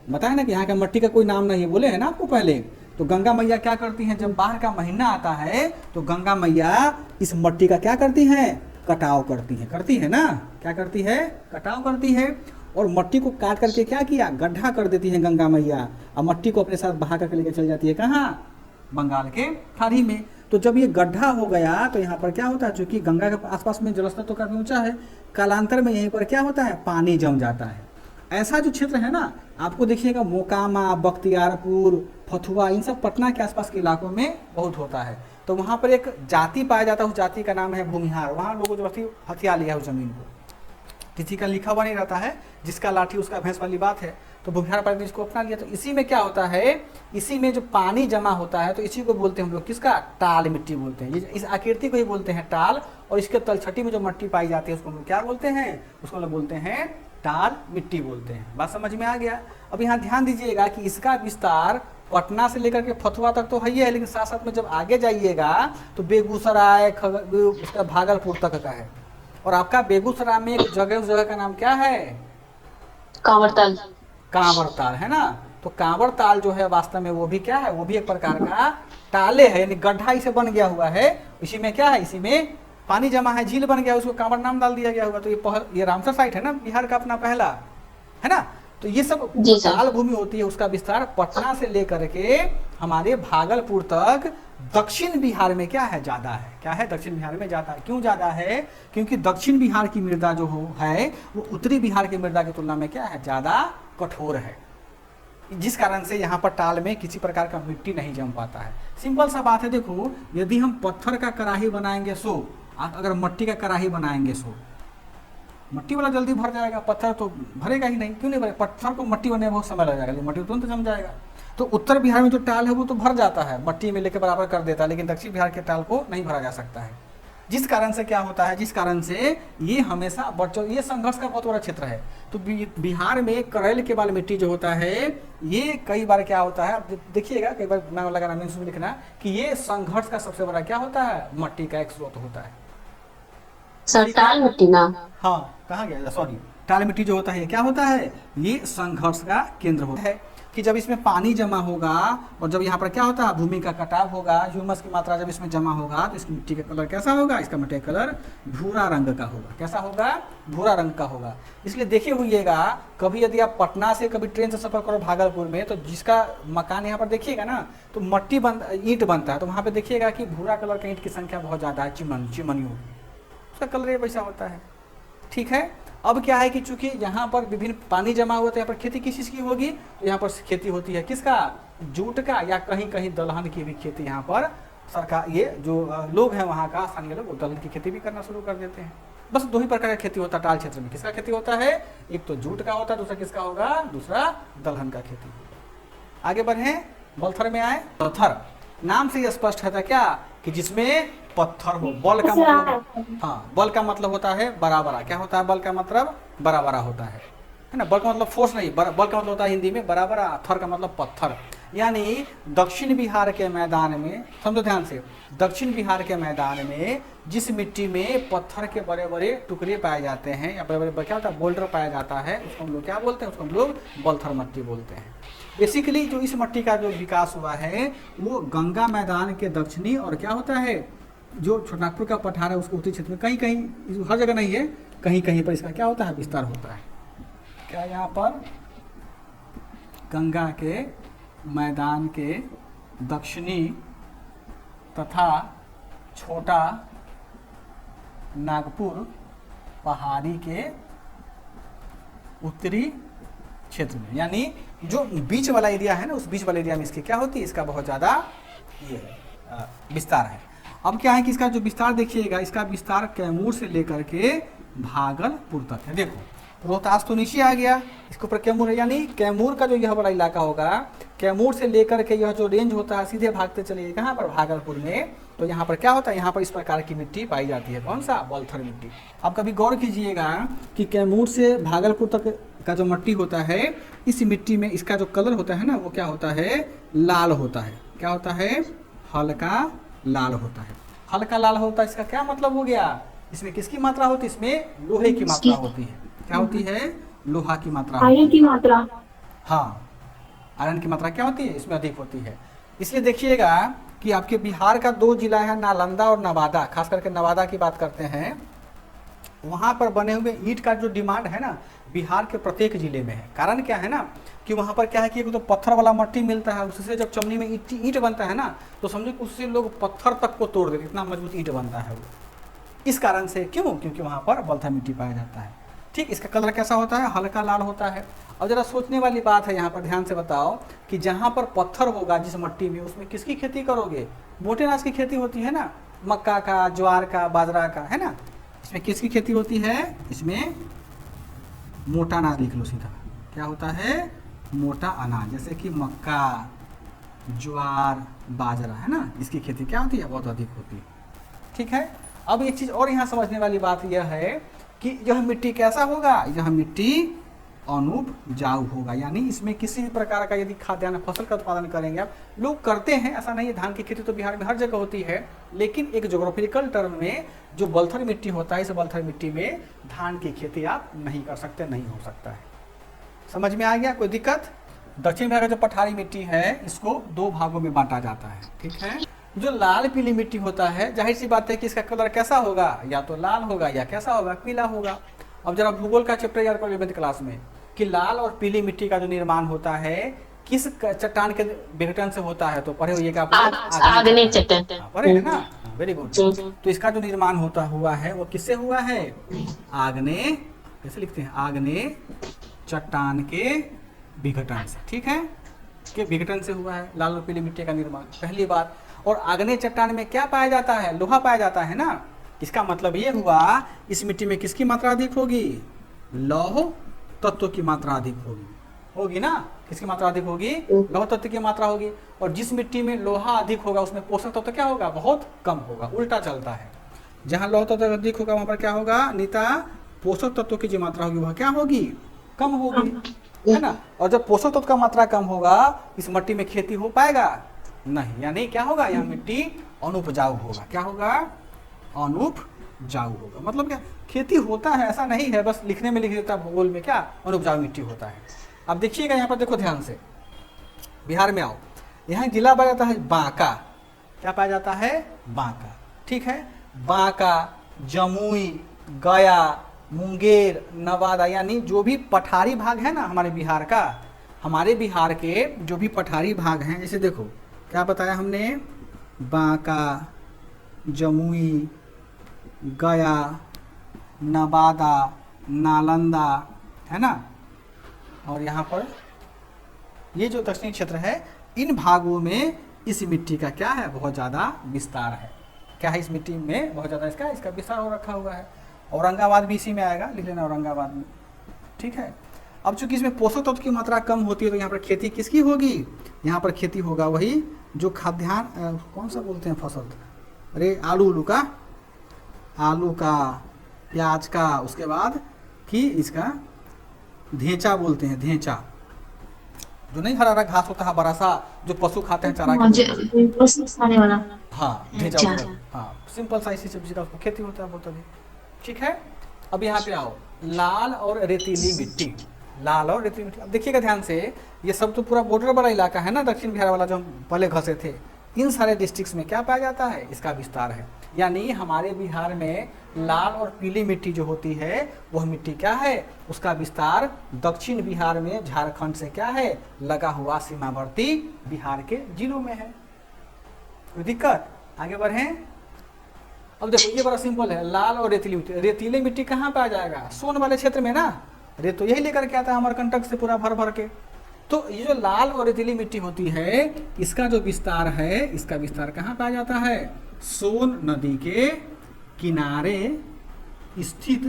बताए ना कि यहाँ का मट्टी का कोई नाम नहीं है, बोले है ना आपको पहले। तो गंगा मैया क्या करती हैं, जब बाढ़ का महीना आता है तो गंगा मैया इस मट्टी का क्या करती हैं, कटाव करती है ना। क्या करती है, कटाव करती है। और मट्टी को काट करके क्या किया, गड्ढा कर देती है गंगा मैया, और मट्टी को अपने साथ बहा करके लेकर चल जाती है कहाँ, बंगाल के खाड़ी में। तो जब ये गड्ढा हो गया तो यहाँ पर क्या होता है, चूंकि गंगा के आसपास में जलस्तर तो काफी ऊंचा है, कालांतर में यहीं पर क्या होता है, पानी जम जाता है। ऐसा जो क्षेत्र है ना, आपको देखिएगा मोकामा, बख्तियारपुर, फथुआ, इन सब पटना के आसपास के इलाकों में बहुत होता है। तो वहाँ पर एक जाति पाया जाता है, उस जाति का नाम है भूमिहार। वहाँ लोगों जो हथिया लिया उस जमीन को, किसी का लिखा हुआ नहीं रहता है, जिसका लाठी उसका भैंस वाली बात है। तो भूमिहार पार्टी ने इसको अपना लिया। तो इसी में क्या होता है, इसी में जो पानी जमा होता है, तो इसी को बोलते हैं हम लोग, किसका, टाल मिट्टी बोलते हैं। इस आकृति को ही बोलते हैं टाल। और इसके तलछटी में जो मिट्टी पाई जाती है उसको हम लोग क्या बोलते हैं, उसको हम लोग बोलते हैं टाल मिट्टी बोलते हैं। बात समझ में आ गया। अब यहाँ ध्यान दीजिएगा कि इसका विस्तार पटना से लेकर के फतुहा तक तो है ही है, लेकिन साथ साथ में जब आगे जाइएगा तो बेगूसराय, उसका भागलपुर तक का है। और आपका बेगूसराय में एक जगह, उस जगह का नाम क्या है, कांवरताल। कांवरताल, है ना। तो कांवरताल जो है वास्तव में वो भी क्या है, वो भी एक प्रकार का टाले है, यानी गड्ढा इसे बन गया हुआ है। इसी में क्या है, इसी में पानी जमा है, झील बन गया, उसको कांवर नाम डाल दिया गया हुआ। तो ये रामसर साइट है ना, बिहार का अपना पहला, है ना। तो ये सब टाल भूमि होती है, उसका विस्तार पटना से लेकर के हमारे भागलपुर तक दक्षिण बिहार में क्या है, ज्यादा है। क्या है, दक्षिण बिहार में ज्यादा है। क्यों ज्यादा है, क्योंकि दक्षिण बिहार की मृदा जो है वो उत्तरी बिहार की मृदा की तुलना में क्या है, ज्यादा कठोर है, जिस कारण से यहाँ पर टाल में किसी प्रकार का मिट्टी नहीं जम पाता है। सिंपल सा बात है। देखो, यदि हम पत्थर का कढ़ाई बनाएंगे सो, अगर मट्टी का कढ़ाई बनाएंगे सो, मट्टी वाला जल्दी भर जाएगा, पत्थर तो भरेगा ही नहीं। क्यों नहीं भरेगा? पत्थर को मट्टी बनने में बहुत समय लग जाएगा, लेकिन मट्टी तुरंत जम जाएगा। तो उत्तर बिहार में जो टाल है वो तो भर जाता है, मट्टी में लेके बराबर कर देता है, लेकिन दक्षिण बिहार के टाल को नहीं भरा जा सकता है। जिस कारण से क्या होता है, जिस कारण से ये हमेशा बच्चों, ये संघर्ष का बहुत बड़ा क्षेत्र है। तो बिहार में करैल के बाल मिट्टी जो होता है, ये कई बार क्या होता है, आप देखिएगा कई बार मैं लगाना मीन्स में लिखना कि ये संघर्ष का सबसे बड़ा क्या होता है, मट्टी का एक स्रोत होता है। सर टाल मिट्टी ना, हाँ कहाँ गया, सॉरी, टाल मिट्टी जो होता है क्या होता है, ये संघर्ष का केंद्र होता है। कि जब इसमें पानी जमा होगा और जब यहाँ पर क्या होता है, भूमि का कटाव होगा, ह्यूमस की मात्रा जब इसमें जमा होगा तो इसकी मिट्टी का कलर कैसा होगा, इसका मिट्टी का कलर भूरा रंग का होगा। कैसा होगा, भूरा रंग का होगा। इसलिए देखे हुइएगा, कभी यदि आप पटना से कभी ट्रेन से सफर करो भागलपुर में, तो जिसका मकान यहाँ पर देखिएगा ना, तो मट्टी ईंट बनता है, तो वहाँ पे देखिएगा कि भूरा कलर का ईंट की संख्या बहुत ज़्यादा है, चिमनियों, उसका कलर ये वैसा होता है। ठीक है, अब क्या है कि चूंकि यहाँ पर विभिन्न पानी जमा हुआ, तो यहाँ पर खेती किस चीज़ की होगी, तो यहाँ पर खेती होती है किसका, जूट का, या कहीं कहीं दलहन की भी खेती यहाँ पर सरकार, ये जो लोग हैं वहाँ का स्थानीय लोग, वो दलहन की खेती भी करना शुरू कर देते हैं। बस दो ही प्रकार का खेती होता है टाल क्षेत्र में। किसका खेती होता है, एक तो जूट का होता है, दूसरा किसका होगा, दूसरा दलहन का खेती। आगे बढ़े, बलथर में आए। बलथर नाम से स्पष्ट है क्या, कि जिसमें पत्थर हो। बल का मतलब, हाँ, बल का मतलब होता है बड़ा बड़ा। क्या होता है, बल का मतलब बड़ा बड़ा होता है ना। बल का मतलब फोर्स नहीं, बल का मतलब होता है हिंदी में बड़ा बड़ा, थर का मतलब पत्थर। यानी दक्षिण बिहार के मैदान में, समझो ध्यान से, दक्षिण बिहार के मैदान में जिस मिट्टी में पत्थर के बड़े बड़े टुकड़े पाए जाते हैं, या बड़े बड़े क्या होता है, बोल्डर पाया जाता है, उसको हम लोग क्या बोलते हैं, उसको हम लोग बलथर मट्टी बोलते हैं। बेसिकली जो इस मट्टी का जो विकास हुआ है वो गंगा मैदान के दक्षिणी, और क्या होता है, जो छोटानागपुर का पठार है उसके उत्तरी क्षेत्र में, कहीं कहीं, हर जगह नहीं है, कहीं कहीं पर इसका क्या होता है, विस्तार होता है। क्या यहाँ पर गंगा के मैदान के दक्षिणी तथा छोटा नागपुर पहाड़ी के उत्तरी क्षेत्र में, यानी जो बीच वाला एरिया है ना, उस बीच वाले एरिया में इसकी क्या होती है, इसका बहुत ज़्यादा ये विस्तार है। अब क्या है कि इसका जो विस्तार देखिएगा, इसका विस्तार कैमूर से लेकर के भागलपुर तक है। देखो रोहतास तो नीचे आ गया, इसके ऊपर कैमूर है, यानी कैमूर का जो यह बड़ा इलाका होगा, कैमूर से लेकर के यह जो रेंज होता है सीधे भागते चलिए कहाँ पर, भागलपुर में। तो यहाँ पर क्या होता है, यहाँ पर इस प्रकार की मिट्टी पाई जाती है। कौन सा, बलथर मिट्टी। आप कभी गौर कीजिएगा कि कैमूर से भागलपुर तक का जो मिट्टी होता है, इस मिट्टी में इसका जो कलर होता है ना, वो क्या होता है, लाल होता है। क्या होता है, हल्का लाल होता है। हल्का लाल होता है, इसका क्या मतलब हो गया, इसमें किसकी मात्रा होती है, इसमें लोहे की मात्रा होती है। क्या होती है, लोहा की मात्रा, आयरन की मात्रा, हाँ, आयरन की मात्रा क्या होती है, इसमें अधिक होती है। इसलिए देखिएगा कि आपके बिहार का 2 जिला है, नालंदा और नवादा, खास करके नवादा की बात करते हैं, वहाँ पर बने हुए ईंट का जो डिमांड है ना, बिहार के प्रत्येक जिले में है। कारण क्या है ना, कि वहाँ पर क्या है कि एक तो पत्थर वाला मट्टी मिलता है, उससे जब चमनी में ईंट बनता है ना, तो समझो कि उससे लोग पत्थर तक को तोड़ देते, इतना मजबूत ईंट बनता है वो। इस कारण से, क्यों, क्योंकि वहाँ पर बलथर मिट्टी पाया जाता है। ठीक, इसका कलर कैसा होता है, हल्का लाल होता है। और जरा सोचने वाली बात है यहाँ पर, ध्यान से बताओ कि जहाँ पर पत्थर होगा जिस मट्टी में, उसमें किसकी खेती करोगे, मोटे अनाज की खेती होती है ना, मक्का का, ज्वार का, बाजरा का, है ना। इसमें किसकी खेती होती है, इसमें मोटा अनाज लिख लो सीधा। क्या होता है, मोटा अनाज, जैसे कि मक्का, ज्वार, बाजरा, है ना, इसकी खेती क्या होती है, बहुत अधिक होती है। ठीक है, अब एक चीज़ और यहाँ समझने वाली बात यह है कि यह मिट्टी कैसा होगा, यह मिट्टी अनुपजाऊ होगा, यानी इसमें किसी भी प्रकार का यदि खाद्यान्न फसल का उत्पादन करेंगे, आप लोग करते हैं, ऐसा नहीं है, धान की खेती तो बिहार में हर जगह होती है, लेकिन एक जोग्राफिकल टर्म में जो बलथर मिट्टी होता है, इस बलथर मिट्टी में धान की खेती आप नहीं कर सकते, नहीं हो सकता है। समझ में आ गया, कोई दिक्कत। दक्षिण बिहार का जो पठारी मिट्टी है, इसको 2 भागों में बांटा जाता है। ठीक है, जो लाल पीली मिट्टी होता है, जाहिर सी बात है कि इसका कलर कैसा होगा, या तो लाल होगा या कैसा होगा, पीला होगा। अब जरा भूगोल का चैप्टर याद करो 11th क्लास में, कि लाल और पीली मिट्टी का जो निर्माण होता है किस चट्टान के विघटन से होता है, तो पढ़े होइएगा आप, आग्नेय चट्टान, पढ़े है ना, वेरी गुड। तो इसका जो निर्माण होता हुआ है वो किससे हुआ है, आग्नेय, कैसे लिखते हैं, आग्नेय चट्टान के विघटन से। ठीक है, के विघटन से हुआ है लाल और पीली मिट्टी का निर्माण, पहली बात। और आग्नेय चट्टान में क्या पाया जाता है, लोहा पाया जाता है ना, इसका मतलब ये हुआ इस मिट्टी में किसकी मात्रा अधिक होगी, लौह तत्व की मात्रा अधिक होगी ना, किसकी मात्रा अधिक होगी, लौह तत्व की मात्रा होगी। और जिस मिट्टी में लोहा अधिक होगा उसमें पोषक तत्व क्या होगा, बहुत कम होगा, उल्टा चलता है। जहाँ लौह तत्व अधिक होगा वहां पर क्या होगा नीता, पोषक तत्व की जो मात्रा होगी वह क्या होगी, कम होगी, है ना। और जब पोषक तत्व का मात्रा कम होगा इस मिट्टी में खेती हो पाएगा नहीं, यानी क्या होगा, यह मिट्टी अनुपजाऊ होगा। क्या होगा, अनुपजाऊ होगा। मतलब क्या, खेती होता है ऐसा नहीं है, बस लिखने में लिख देता भूगोल में क्या अनुपजाऊ मिट्टी होता है। अब देखिएगा यहाँ पर, देखो ध्यान से, बिहार में आओ, यहाँ जिला पाया जाता है बांका। क्या पाया जाता है, बांका, ठीक है। बांका, जमुई, गया, मुंगेर, नवादा, यानी जो भी पठारी भाग है ना हमारे बिहार का, हमारे बिहार के जो भी पठारी भाग हैं, जैसे देखो क्या बताया हमने, बांका, जमुई, गया, नवादा, नालंदा, है ना, और यहाँ पर ये जो दक्षिणी क्षेत्र है, इन भागों में इस मिट्टी का क्या है, बहुत ज़्यादा विस्तार है। क्या है, इस मिट्टी में बहुत ज़्यादा इसका विस्तार हो रखा हुआ है। औरंगाबाद भी इसी में आएगा, लिख लेना औरंगाबाद में, ठीक है। अब चूंकि इसमें पोषक तत्व की मात्रा कम होती है तो यहाँ पर खेती किसकी होगी, यहाँ पर खेती होगा वही जो खाद्यान्न, कौन सा बोलते हैं फसल, अरे आलू का, प्याज का, उसके बाद कि इसका धेचा बोलते हैं, धेचा, जो नहीं हरा हरा घास होता है बड़ा सा, जो पशु खाते हैं चारा के, पशु खाने वाला, हाँ धेचा होता है, हाँ सिंपल सा इसी सब्जी का उसको खेती होता है, बहुत अधिक, ठीक है। अब यहाँ पे आओ, लाल और रेतीली मिट्टी, लाल और रेतीली मिट्टी। अब देखिएगा ध्यान से, ये सब तो पूरा बॉर्डर वाला इलाका है ना, दक्षिण बिहार वाला जो हम पहले घसे थे, इन सारे डिस्ट्रिक्ट्स में क्या पाया जाता है, इसका विस्तार है। यानी हमारे बिहार में लाल और पीली मिट्टी जो होती है वह मिट्टी क्या है, उसका विस्तार दक्षिण बिहार में झारखंड से क्या है, लगा हुआ सीमावर्ती बिहार के जिलों में है। कोई दिक्कत, आगे बढ़ें। अब देखो ये बड़ा सिंपल है, लाल और रेतीली मिट्टी। रेतीली मिट्टी कहाँ पाया जाएगा, सोन वाले क्षेत्र में ना, रेत तो यही लेकर के आता है अमरकंटक से पूरा भर भर के। तो ये जो लाल और रेतीली मिट्टी होती है, इसका जो विस्तार है, इसका विस्तार कहाँ पाया जाता है, सोन नदी के किनारे स्थित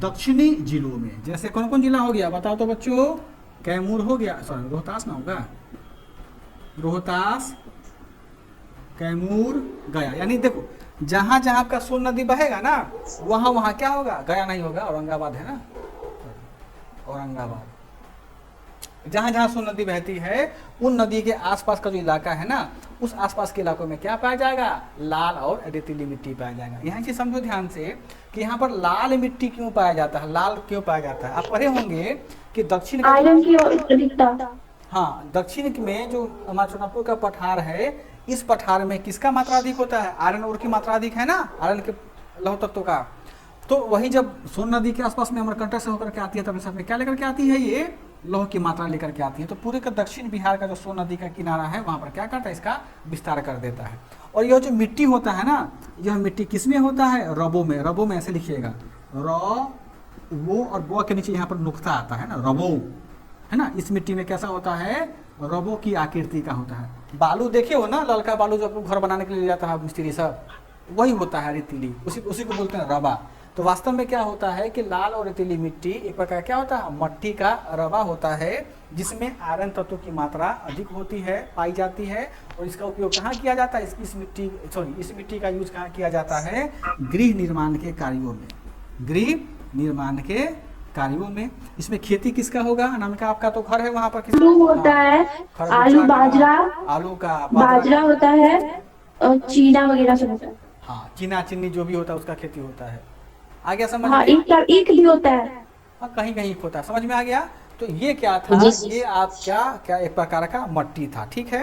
दक्षिणी जिलों में। जैसे कौन कौन जिला हो गया बताओ तो बच्चों, कैमूर हो गया, सॉरी रोहतास ना होगा, रोहतास, कैमूर, गया। यानी देखो जहां जहां आपका सोन नदी बहेगा ना, वहां वहां क्या होगा, गया नहीं होगा, औरंगाबाद है ना, औरंगाबाद। जहां जहां सोन नदी बहती है उन नदी के आसपास का जो इलाका है ना, उस आसपास के इलाकों में क्या पाया जाएगा, लाल और रेतीली मिट्टी पाया जाएगा। यहाँ चीज समझो ध्यान से कि यहाँ पर लाल मिट्टी क्यों पाया जाता है, लाल क्यों पाया जाता है। आप पढ़े होंगे कि दक्षिण आयरन की अधिकता, हाँ दक्षिण में जो हमारा छोटापुर का पठार है, इस पठार में किसका मात्रा अधिक होता है, आयरन और की मात्रा अधिक है ना, आयरन के लौह तत्व का। तो वही जब सोन नदी के आसपास में अमरकंटक से होकर के आती है तब सब में क्या लेकर के आती है, ये लौह की मात्रा लेकर के आती है। तो पूरे का दक्षिण बिहार का जो सोन नदी का किनारा है वहां पर क्या करता है, इसका विस्तार कर देता है। और यह जो मिट्टी होता है ना, यह मिट्टी किस में होता है, रबो में। रबो में ऐसे लिखिएगा, वो और बो के नीचे यहाँ पर नुक्ता आता है ना, रबो, है ना। इस मिट्टी में कैसा होता है, रबो की आकृति का होता है। बालू देखे हो ना, ललका बालू जो घर बनाने के लिए ले जाता है मिस्त्री सब, वही होता है रेतीली, उसी को बोलते हैं रबा। तो वास्तव में क्या होता है कि लाल और रेतीली मिट्टी एक प्रकार क्या होता है, मट्टी का रवा होता है, जिसमें आयरन तत्व की मात्रा अधिक होती है, पाई जाती है। और इसका उपयोग कहाँ किया जाता है, इस मिट्टी का यूज कहाँ किया जाता है, गृह निर्माण के कार्यों में, गृह निर्माण के कार्यों में। इसमें खेती किसका होगा, नाम का आपका तो घर है वहाँ पर, आलू होता है, आलू बाजरा, आलू का बाजरा होता है, और चीना वगैरह सब होता है। हाँ चीना चिन्नी जो भी होता है उसका खेती होता है। आ गया समझ हाँ, में? एक भी होता है, हाँ कहीं कहीं होता है, समझ में आ गया। तो ये क्या था, ये आप क्या एक प्रकार का मट्टी था, ठीक है।